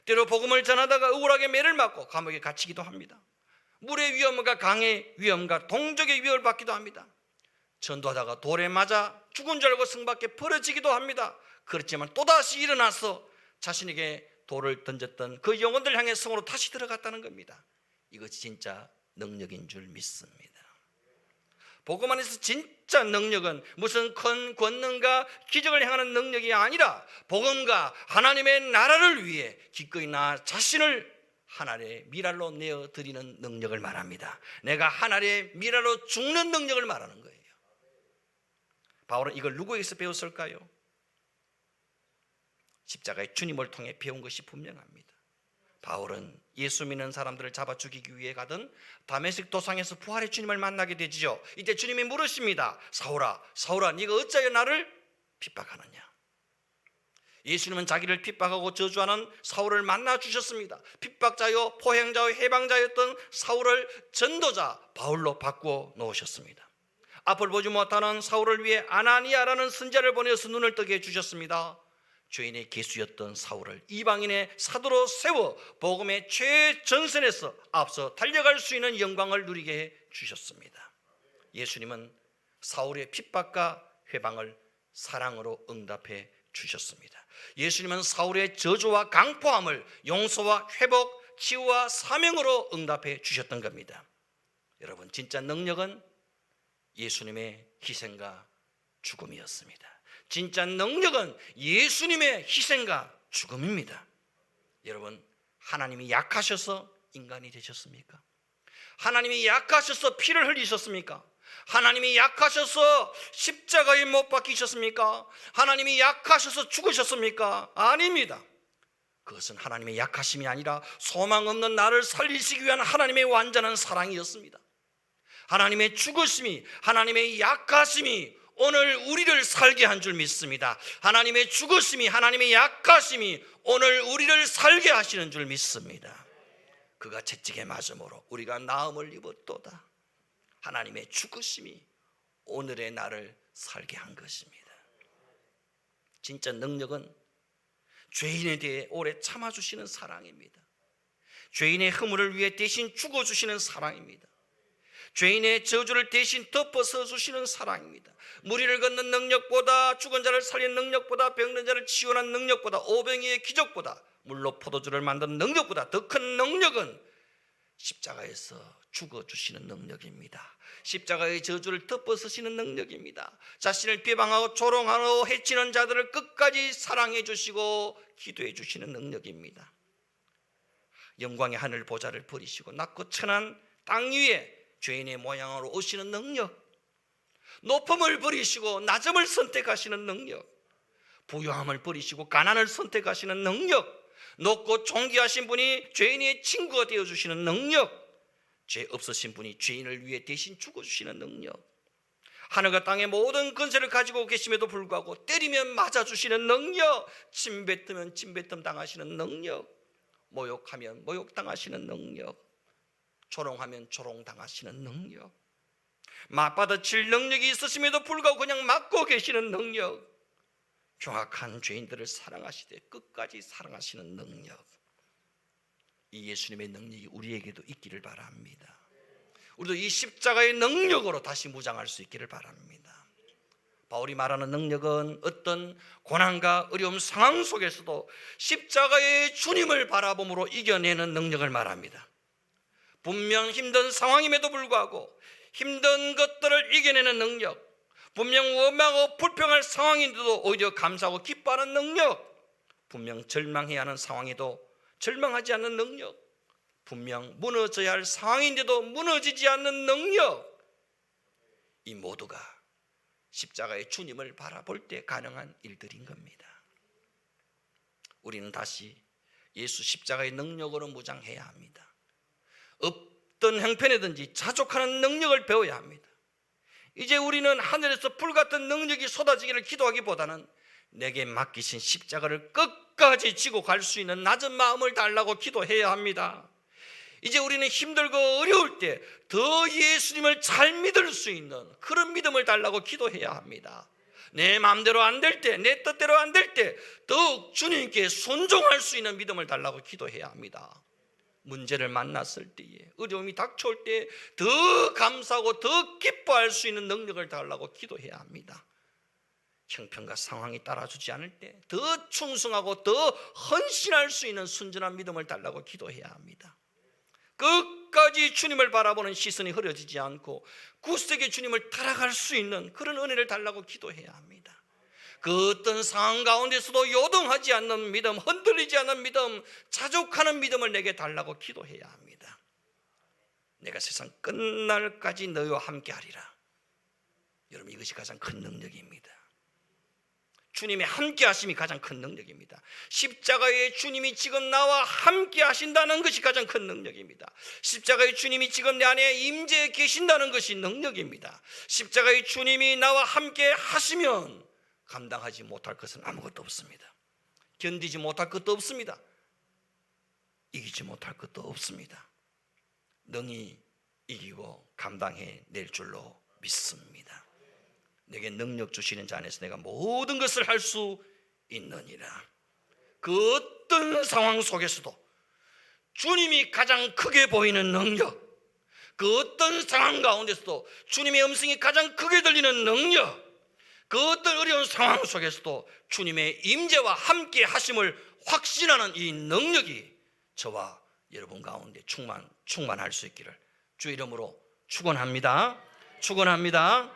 때로 복음을 전하다가 억울하게 매를 맞고 감옥에 갇히기도 합니다. 물의 위험과 강의 위험과 동족의 위협을 받기도 합니다. 전도하다가 돌에 맞아 죽은 줄 알고 성 밖에 버려지기도 합니다. 그렇지만 또다시 일어나서 자신에게 돌을 던졌던 그 영혼들 향해 성으로 다시 들어갔다는 겁니다. 이것이 진짜 능력인 줄 믿습니다. 복음 안에서 진짜 능력은 무슨 큰 권능과 기적을 행하는 능력이 아니라 복음과 하나님의 나라를 위해 기꺼이 나 자신을 하나님의 미랄로 내어드리는 능력을 말합니다. 내가 하나님의 미랄로 죽는 능력을 말하는 거예요. 바울은 이걸 누구에게서 배웠을까요? 십자가의 주님을 통해 배운 것이 분명합니다. 바울은 예수 믿는 사람들을 잡아 죽이기 위해 가던 다메섹 도상에서 부활의 주님을 만나게 되지요. 이때 주님이 물으십니다. 사울아, 사울아, 네가 어찌하여 나를 핍박하느냐? 예수님은 자기를 핍박하고 저주하는 사울을 만나 주셨습니다. 핍박자요, 포행자요, 해방자였던 사울을 전도자 바울로 바꾸어 놓으셨습니다. 앞을 보지 못하는 사울을 위해 아나니아라는 선지자를 보내서 눈을 뜨게 해주셨습니다. 죄인의 계수였던 사울을 이방인의 사도로 세워 복음의 최전선에서 앞서 달려갈 수 있는 영광을 누리게 해 주셨습니다. 예수님은 사울의 핍박과 회방을 사랑으로 응답해 주셨습니다. 예수님은 사울의 저주와 강포함을 용서와 회복, 치유와 사명으로 응답해 주셨던 겁니다. 여러분, 진짜 능력은 예수님의 희생과 죽음이었습니다. 진짜 능력은 예수님의 희생과 죽음입니다. 여러분, 하나님이 약하셔서 인간이 되셨습니까? 하나님이 약하셔서 피를 흘리셨습니까? 하나님이 약하셔서 십자가에 못 박히셨습니까? 하나님이 약하셔서 죽으셨습니까? 아닙니다. 그것은 하나님의 약하심이 아니라 소망 없는 나를 살리시기 위한 하나님의 완전한 사랑이었습니다. 하나님의 죽으심이, 하나님의 약하심이 오늘 우리를 살게 한 줄 믿습니다. 하나님의 죽으심이, 하나님의 약하심이 오늘 우리를 살게 하시는 줄 믿습니다. 그가 채찍에 맞음으로 우리가 나음을 입었도다. 하나님의 죽으심이 오늘의 나를 살게 한 것입니다. 진짜 능력은 죄인에 대해 오래 참아주시는 사랑입니다. 죄인의 허물을 위해 대신 죽어주시는 사랑입니다. 죄인의 저주를 대신 덮어서 주시는 사랑입니다. 무리를 걷는 능력보다, 죽은 자를 살리는 능력보다, 병든 자를 치유하는 능력보다, 오병이의 기적보다, 물로 포도주를 만드는 능력보다 더 큰 능력은 십자가에서 죽어주시는 능력입니다. 십자가의 저주를 덮어쓰시는 능력입니다. 자신을 비방하고 조롱하고 해치는 자들을 끝까지 사랑해 주시고 기도해 주시는 능력입니다. 영광의 하늘 보좌를 버리시고 낮고 천한 땅 위에 죄인의 모양으로 오시는 능력, 높음을 버리시고 낮음을 선택하시는 능력, 부유함을 버리시고 가난을 선택하시는 능력, 높고 존귀하신 분이 죄인의 친구가 되어주시는 능력, 죄 없으신 분이 죄인을 위해 대신 죽어주시는 능력, 하늘과 땅의 모든 권세를 가지고 계심에도 불구하고 때리면 맞아주시는 능력, 침뱉으면 침뱉음 당하시는 능력, 모욕하면 모욕당하시는 능력, 조롱하면 조롱당하시는 능력, 맞받아칠 능력이 있으심에도 불구하고 그냥 맞고 계시는 능력, 경악한 죄인들을 사랑하시되 끝까지 사랑하시는 능력, 이 예수님의 능력이 우리에게도 있기를 바랍니다. 우리도 이 십자가의 능력으로 다시 무장할 수 있기를 바랍니다. 바울이 말하는 능력은 어떤 고난과 어려움 상황 속에서도 십자가의 주님을 바라봄으로 이겨내는 능력을 말합니다. 분명 힘든 상황임에도 불구하고 힘든 것들을 이겨내는 능력, 분명 원망하고 불평할 상황인데도 오히려 감사하고 기뻐하는 능력, 분명 절망해야 하는 상황에도 절망하지 않는 능력, 분명 무너져야 할 상황인데도 무너지지 않는 능력, 이 모두가 십자가의 주님을 바라볼 때 가능한 일들인 겁니다. 우리는 다시 예수 십자가의 능력으로 무장해야 합니다. 어떤 형편이든지 자족하는 능력을 배워야 합니다. 이제 우리는 하늘에서 불같은 능력이 쏟아지기를 기도하기보다는 내게 맡기신 십자가를 끝까지 지고 갈 수 있는 낮은 마음을 달라고 기도해야 합니다. 이제 우리는 힘들고 어려울 때 더 예수님을 잘 믿을 수 있는 그런 믿음을 달라고 기도해야 합니다. 내 마음대로 안 될 때, 내 뜻대로 안 될 때 더욱 주님께 순종할 수 있는 믿음을 달라고 기도해야 합니다. 문제를 만났을 때에, 어려움이 닥쳐올 때 더 감사하고 더 기뻐할 수 있는 능력을 달라고 기도해야 합니다. 형편과 상황이 따라주지 않을 때 더 충성하고 더 헌신할 수 있는 순전한 믿음을 달라고 기도해야 합니다. 끝까지 주님을 바라보는 시선이 흐려지지 않고 굳세게 주님을 따라갈 수 있는 그런 은혜를 달라고 기도해야 합니다. 그 어떤 상황 가운데서도 요동하지 않는 믿음, 흔들리지 않는 믿음, 자족하는 믿음을 내게 달라고 기도해야 합니다. 내가 세상 끝날까지 너희와 함께 하리라. 여러분, 이것이 가장 큰 능력입니다. 주님의 함께 하심이 가장 큰 능력입니다. 십자가의 주님이 지금 나와 함께 하신다는 것이 가장 큰 능력입니다. 십자가의 주님이 지금 내 안에 임재해 계신다는 것이 능력입니다. 십자가의 주님이 나와 함께 하시면 감당하지 못할 것은 아무것도 없습니다. 견디지 못할 것도 없습니다. 이기지 못할 것도 없습니다. 능히 이기고 감당해 낼 줄로 믿습니다. 내게 능력 주시는 자 안에서 내가 모든 것을 할 수 있느니라. 그 어떤 상황 속에서도 주님이 가장 크게 보이는 능력, 그 어떤 상황 가운데서도 주님의 음성이 가장 크게 들리는 능력, 그 어떤 어려운 상황 속에서도 주님의 임재와 함께 하심을 확신하는 이 능력이 저와 여러분 가운데 충만할 수 있기를 주 이름으로 축원합니다. 축원합니다.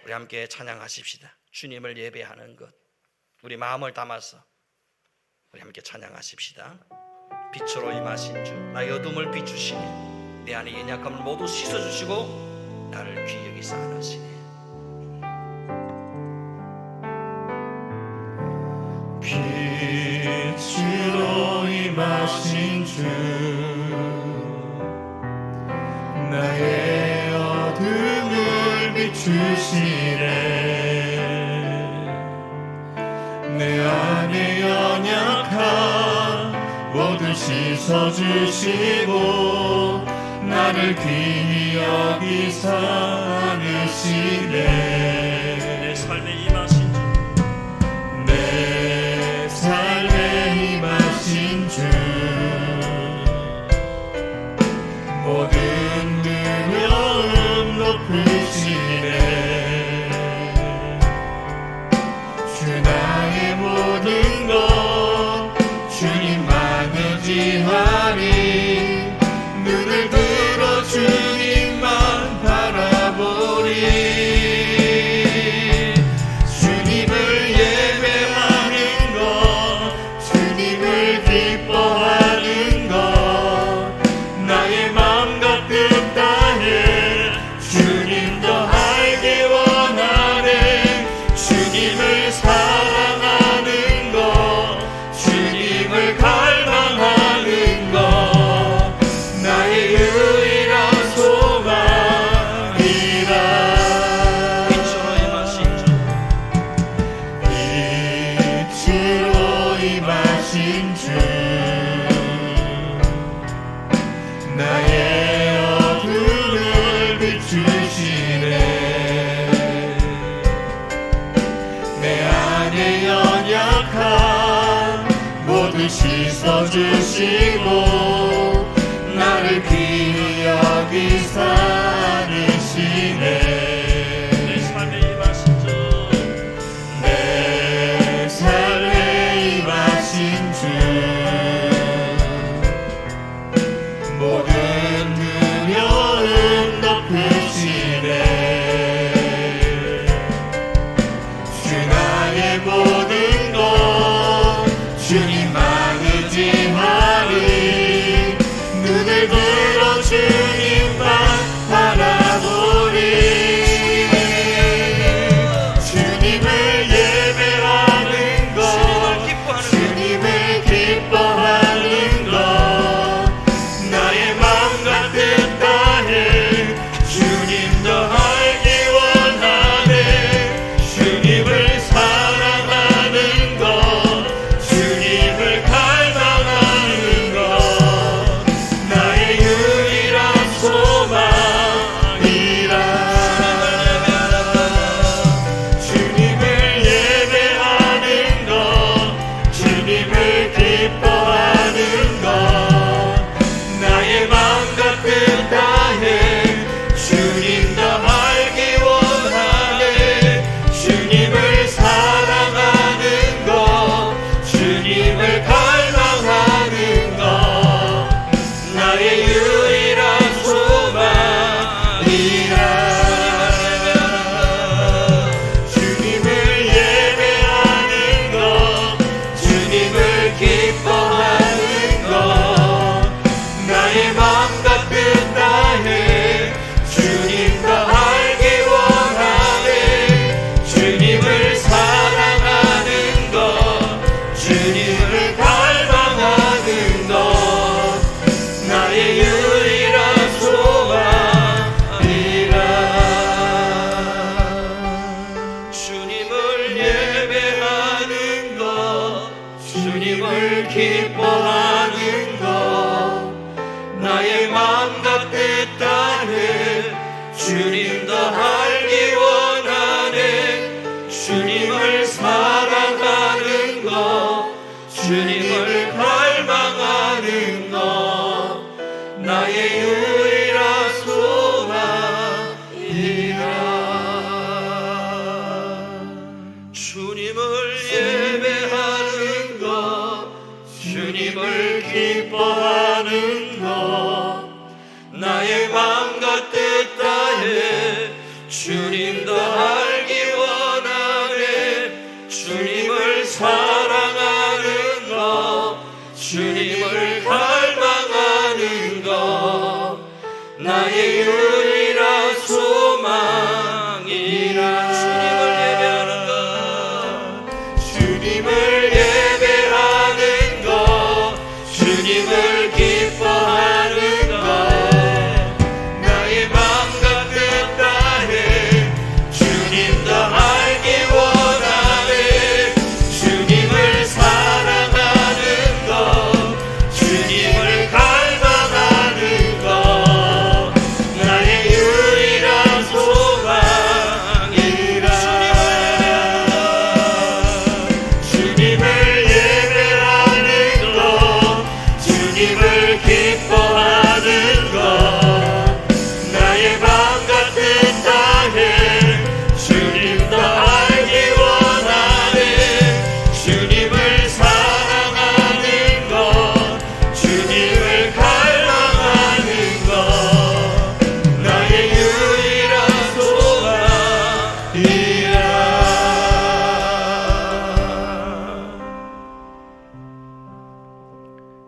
우리 함께 찬양하십시다. 주님을 예배하는 것, 우리 마음을 담아서 우리 함께 찬양하십시다. 빛으로 임하신 주, 나의 어둠을 비추시니 내 안에 연약함을 모두 씻어주시고 나를 귀히 여기사 안으시니 빛으로 임하신 주, 나의 어둠을 비추시네. 내 안에 연약함 모두 씻어주시고 나를 귀히 여기사 안으시네. 내 삶에 임하신 주, 내 삶에 임하신 주, 모든 두려움 높으시네. 주 나의 모든 것 주님만 의지하리. 눈을 들어 주님만 바라보리. 주시고 나를 귀히 여기 사르시네. 내 삶에 임하신 주 내 삶에 임하신 주 모든 두려움 덮으시네. 주 나의 모든 것 주님만 의지하리. 눈을 들어 주님만 바라보리. 주님을 예배하는 것 주님을 기뻐하는 것 나의 마음과 뜻 다해 주님 더 알기 원하네. 주님을 사랑하는 것 주님을 갈망하는 것 나의 유일한 소망이라. 주님을 예배하는 것 주님을 기뻐하는 것 나의 마음과 뜻 다해 주님 더 알기 원하네. 주님을 사랑하는 것 주님을 갈망하는 것 나의 유일한 소망이라. 주님을 예배하는 것 주님을 기뻐하는 것 나의 마음과 뜻 다해 주님 더 알기 원하네. 주님을 사랑하는 것 주님을 갈망하는 것 나의 유일한 소망이라. 주님을 예배하는 것 주님을 기뻐하는 것 나의 마음과 뜻 다해 주님 더 알기 원하네. 주님을 사랑하는 것 주님을 갈망하는 것 나의 유일한 소망이라. 주님을 예배하는 것 주님을 기뻐하는 것 나의 마음과 뜻 다해 주님 더 알기 원하네. 주님을 사랑하는 것 주님을 갈망하는 것 나의 유일한 소망이라. 주님을 예배하는 것 주님을 기뻐하는 것 나의 마음과 뜻 다해 주님 더 알기 원하네. 주님을 사랑하는 것 주님을 갈망하는 것 나의 유일한 소망이라. 주님을 예배하는 것 주님을 기뻐하는 것 나의 마음과 뜻 다해 주님 더 알기 원하네. 주님을 사랑하는 것 주님을 갈망하는 것 나의 유일한 소망이라.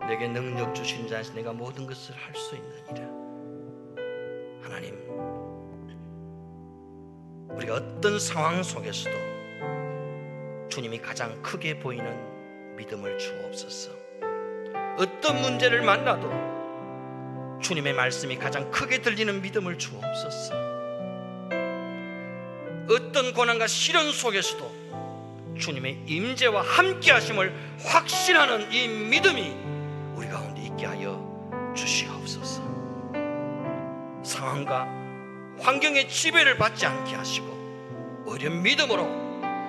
내게 능력 주신 자에서 내가 모든 것을 할 수 있느니라. 하나님, 우리가 어떤 상황 속에서도 주님이 가장 크게 보이는 믿음을 주옵소서. 어떤 문제를 만나도 주님의 말씀이 가장 크게 들리는 믿음을 주옵소서. 어떤 고난과 시련 속에서도 주님의 임재와 함께하심을 확신하는 이 믿음이 우리 가운데 있게 하여 주시옵소서. 상황과 환경의 지배를 받지 않게 하시고 어린 믿음으로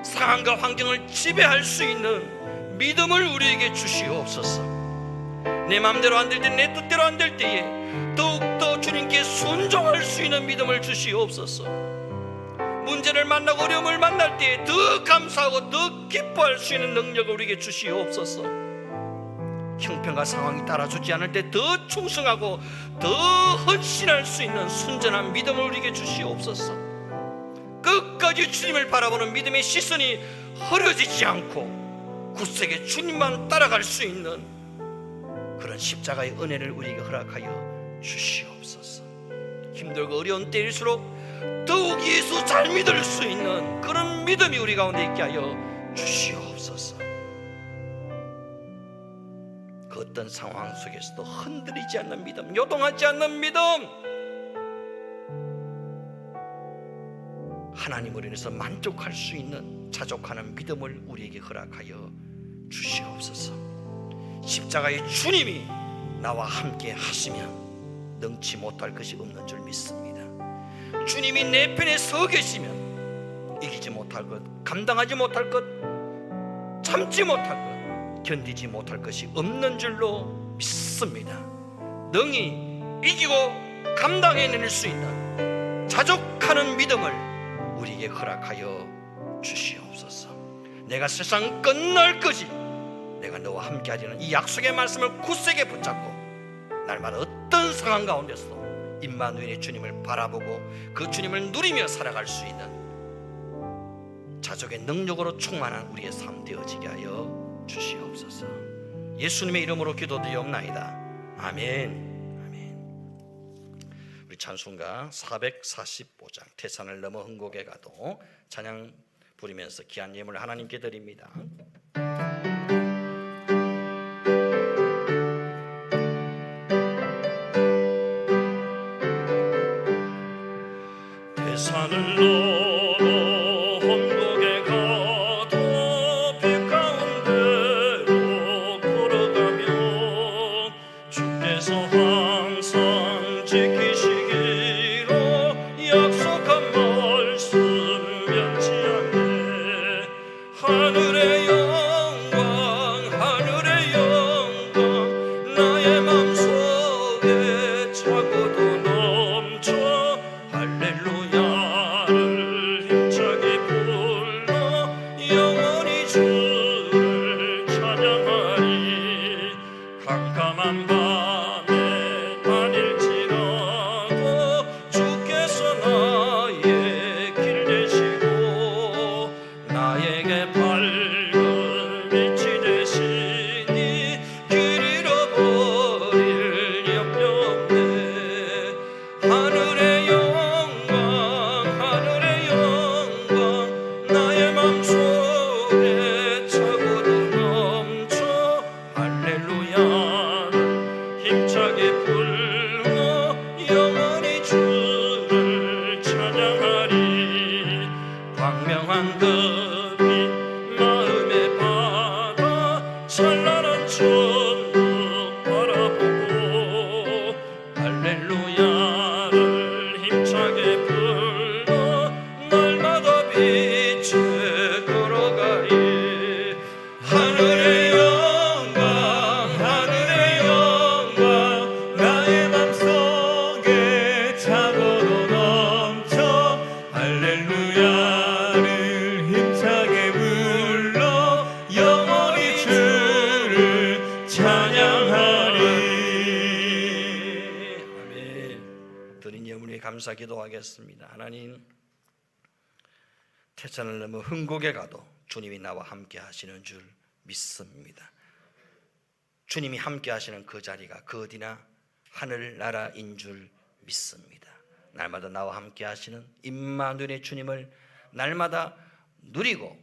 상황과 환경을 지배할 수 있는 믿음을 우리에게 주시옵소서. 내 마음대로 안 될 때, 내 뜻대로 안 될 때에 더욱더 주님께 순종할 수 있는 믿음을 주시옵소서. 문제를 만나고 어려움을 만날 때에 더 감사하고 더 기뻐할 수 있는 능력을 우리에게 주시옵소서. 형편과 상황이 따라주지 않을 때 더 충성하고 더 헌신할 수 있는 순전한 믿음을 우리에게 주시옵소서. 끝까지 주님을 바라보는 믿음의 시선이 흐려지지 않고 굳세게 주님만 따라갈 수 있는 그런 십자가의 은혜를 우리에게 허락하여 주시옵소서. 힘들고 어려운 때일수록 더욱 예수 잘 믿을 수 있는 그런 믿음이 우리 가운데 있게 하여 주시옵소서. 그 어떤 상황 속에서도 흔들리지 않는 믿음, 요동하지 않는 믿음, 하나님으로 인해서 만족할 수 있는 자족하는 믿음을 우리에게 허락하여 주시옵소서. 십자가의 주님이 나와 함께 하시면 능치 못할 것이 없는 줄 믿습니다. 주님이 내 편에 서 계시면 이기지 못할 것, 감당하지 못할 것, 참지 못할 것, 견디지 못할 것이 없는 줄로 믿습니다. 능히 이기고 감당해낼 수 있는 자족하는 믿음을 우리에게 허락하여 주시옵소서. 내가 세상 끝날까지 내가 너와 함께하리는 이 약속의 말씀을 굳세게 붙잡고 날마다 어떤 상황 가운데서도 임마누엘의 주님을 바라보고 그 주님을 누리며 살아갈 수 있는 자족의 능력으로 충만한 우리의 삶 되어지게 하여 주시옵소서. 예수님의 이름으로 기도드리옵나이다. 아멘. 아멘. 우리 찬송가 445장 태산을 넘어 흥곡에 가도 찬양 부르면서 귀한 예물을 하나님께 드립니다. 산을 넘어 헌곡에 가도 빛 가운데로 걸어가며 주께서 항상 지키시기로 약속한 말씀 변치 않네. 하늘의 영광 하늘의 영광 나의 맘속에 차고도 넘쳐 할렐루야 깜깜한 밤에 다닐지라도 주께서 나의 길 되시고 나에게 밝은 빛이 되시니 길 잃어버릴 염려 없네. 하늘의 영광 하늘의 영광 나의 맘속에 차고도 넘쳐 할렐루야 힘차게 불러 영원히 주를 찬양하리. 광명한 그 빛 마음에 받아 찬란한 천국 바라보고 할렐루야를 힘차게 불러 날마다 빛에 걸어가리. 하늘의 감사 기도하겠습니다. 하나님, 태산을 넘어 흥곡에 가도 주님이 나와 함께 하시는 줄 믿습니다. 주님이 함께 하시는 그 자리가 그 어디나 하늘나라인 줄 믿습니다. 날마다 나와 함께 하시는 임마누엘의 주님을 날마다 누리고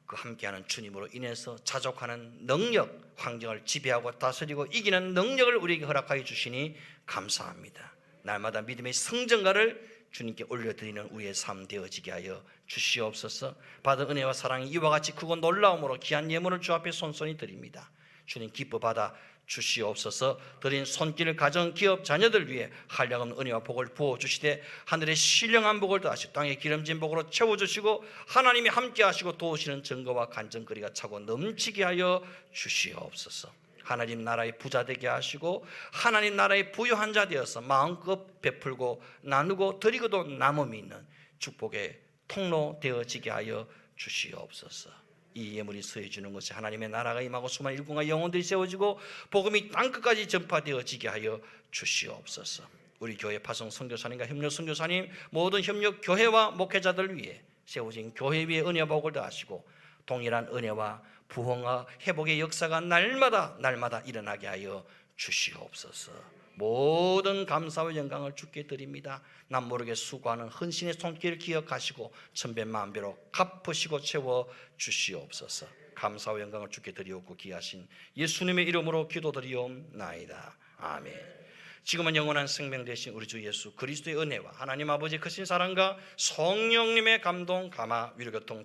그 함께하는 주님으로 인해서 자족하는 능력, 환경을 지배하고 다스리고 이기는 능력을 우리에게 허락하여 주시니 감사합니다. 날마다 믿음의 성전가를 주님께 올려드리는 우리의 삶 되어지게 하여 주시옵소서. 받은 은혜와 사랑이 이와 같이 크고 놀라움으로 귀한 예물을 주 앞에 손손히 드립니다. 주님 기뻐 받아 주시옵소서. 드린 손길 가정 기업 자녀들 위해 한량없는 은혜와 복을 부어주시되 하늘의 신령한 복을 더하시고 땅의 기름진 복으로 채워주시고 하나님이 함께 하시고 도우시는 증거와 간증거리가 차고 넘치게 하여 주시옵소서. 하나님 나라의 부자 되게 하시고 하나님 나라의 부유한 자 되어서 마음껏 베풀고 나누고 드리고도 남음이 있는 축복의 통로 되어지게 하여 주시옵소서. 이 예물이 서해주는 것이 하나님의 나라가 임하고 수많은 일꾼과 영혼들이 세워지고 복음이 땅끝까지 전파되어지게 하여 주시옵소서. 우리 교회 파송 선교사님과 협력 선교사님 모든 협력 교회와 목회자들 위해 세워진 교회 위에 은혜 복을 더하시고 동일한 은혜와 부흥과 회복의 역사가 날마다 일어나게 하여 주시옵소서. 모든 감사와 영광을 주께 드립니다. 남모르게 수고하는 헌신의 손길을 기억하시고 천배만배로 갚으시고 채워 주시옵소서. 감사와 영광을 주께 드리옵고 귀하신 예수님의 이름으로 기도드리옵나이다. 아멘. 지금은 영원한 생명 되신 우리 주 예수 그리스도의 은혜와 하나님 아버지의 크신 사랑과 성령님의 감동, 감화, 위로교통,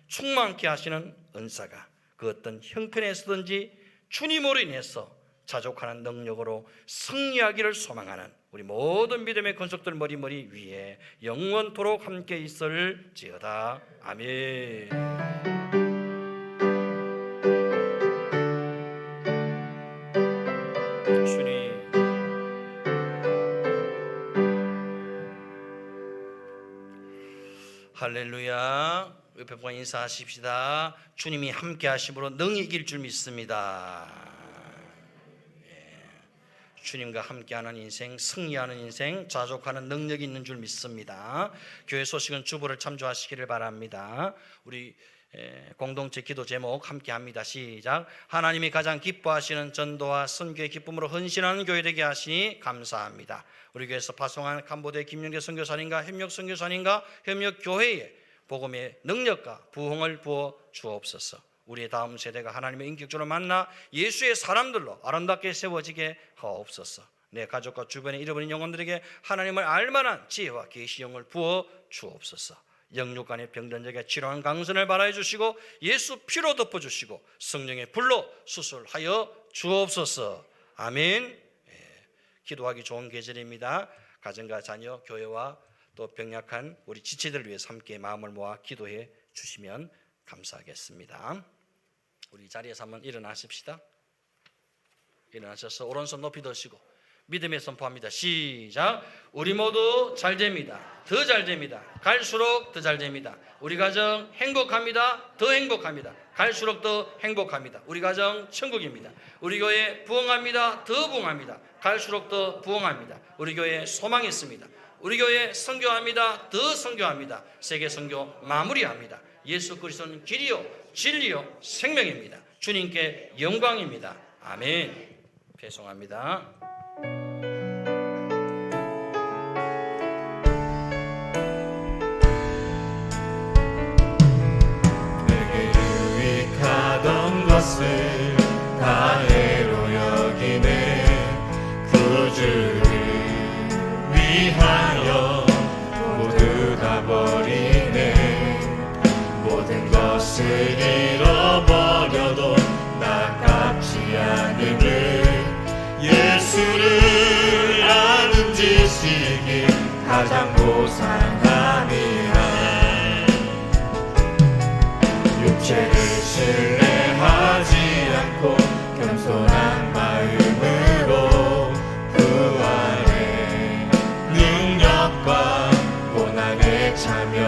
충만케 하시는 은사가 그 어떤 형편에서든지 주님으로 인해서 자족하는 능력으로 승리하기를 소망하는 우리 모든 믿음의 권속들 머리 위에 영원토록 함께 있을지어다. 아멘. 주님, 할렐루야. 옆에 보고 인사하십시다. 주님이 함께 하심으로 능히 이길 줄 믿습니다. 주님과 함께하는 인생, 승리하는 인생, 자족하는 능력이 있는 줄 믿습니다. 교회 소식은 주보를 참조하시기를 바랍니다. 우리 공동체 기도 제목 함께합니다. 시작. 하나님이 가장 기뻐하시는 전도와 선교의 기쁨으로 헌신하는 교회 되게 하시니 감사합니다. 우리 교회에서 파송한 캄보디아 김영재 선교사님과 협력 선교사님과 협력 교회에 복음의 능력과 부흥을 부어 주옵소서. 우리의 다음 세대가 하나님의 인격적으로 만나 예수의 사람들로 아름답게 세워지게 하옵소서. 내 가족과 주변에 잃어버린 영혼들에게 하나님을 알만한 지혜와 계시형을 부어 주옵소서. 영육간의 병든자에게 치료한 강선을 발하여 주시고 예수 피로 덮어주시고 성령의 불로 수술하여 주옵소서. 아멘. 기도하기 좋은 계절입니다. 가정과 자녀, 교회와 또 병약한 우리 지체들을 위해서 함께 마음을 모아 기도해 주시면 감사하겠습니다. 우리 자리에서 한번 일어나십시다. 일어나셔서 오른손 높이 드시고 믿음의 선포합니다. 시작. 우리 모두 잘 됩니다. 더 잘 됩니다. 갈수록 더 잘 됩니다. 우리 가정 행복합니다. 더 행복합니다. 갈수록 더 행복합니다. 우리 가정 천국입니다. 우리 교회 부흥합니다. 더 부흥합니다. 갈수록 더 부흥합니다. 우리 교회 소망이 있습니다. 우리 교회 선교합니다. 더 선교합니다. 세계 선교 마무리합니다. 예수 그리스도는 길이요 진리요 생명입니다. 주님께 영광입니다. 아멘. 배송합니다. 내게 유익하던 것을 다 해로 여기네. 구주를 위하여 모두 다 버리네. 모든 것을 잃어버려도 나깝지 않음을 예수를 아는 지식이 가장 보상함이라. 육체를 신뢰하지 않고 겸손한 마음으로 그 안에 능력과 고난에 참여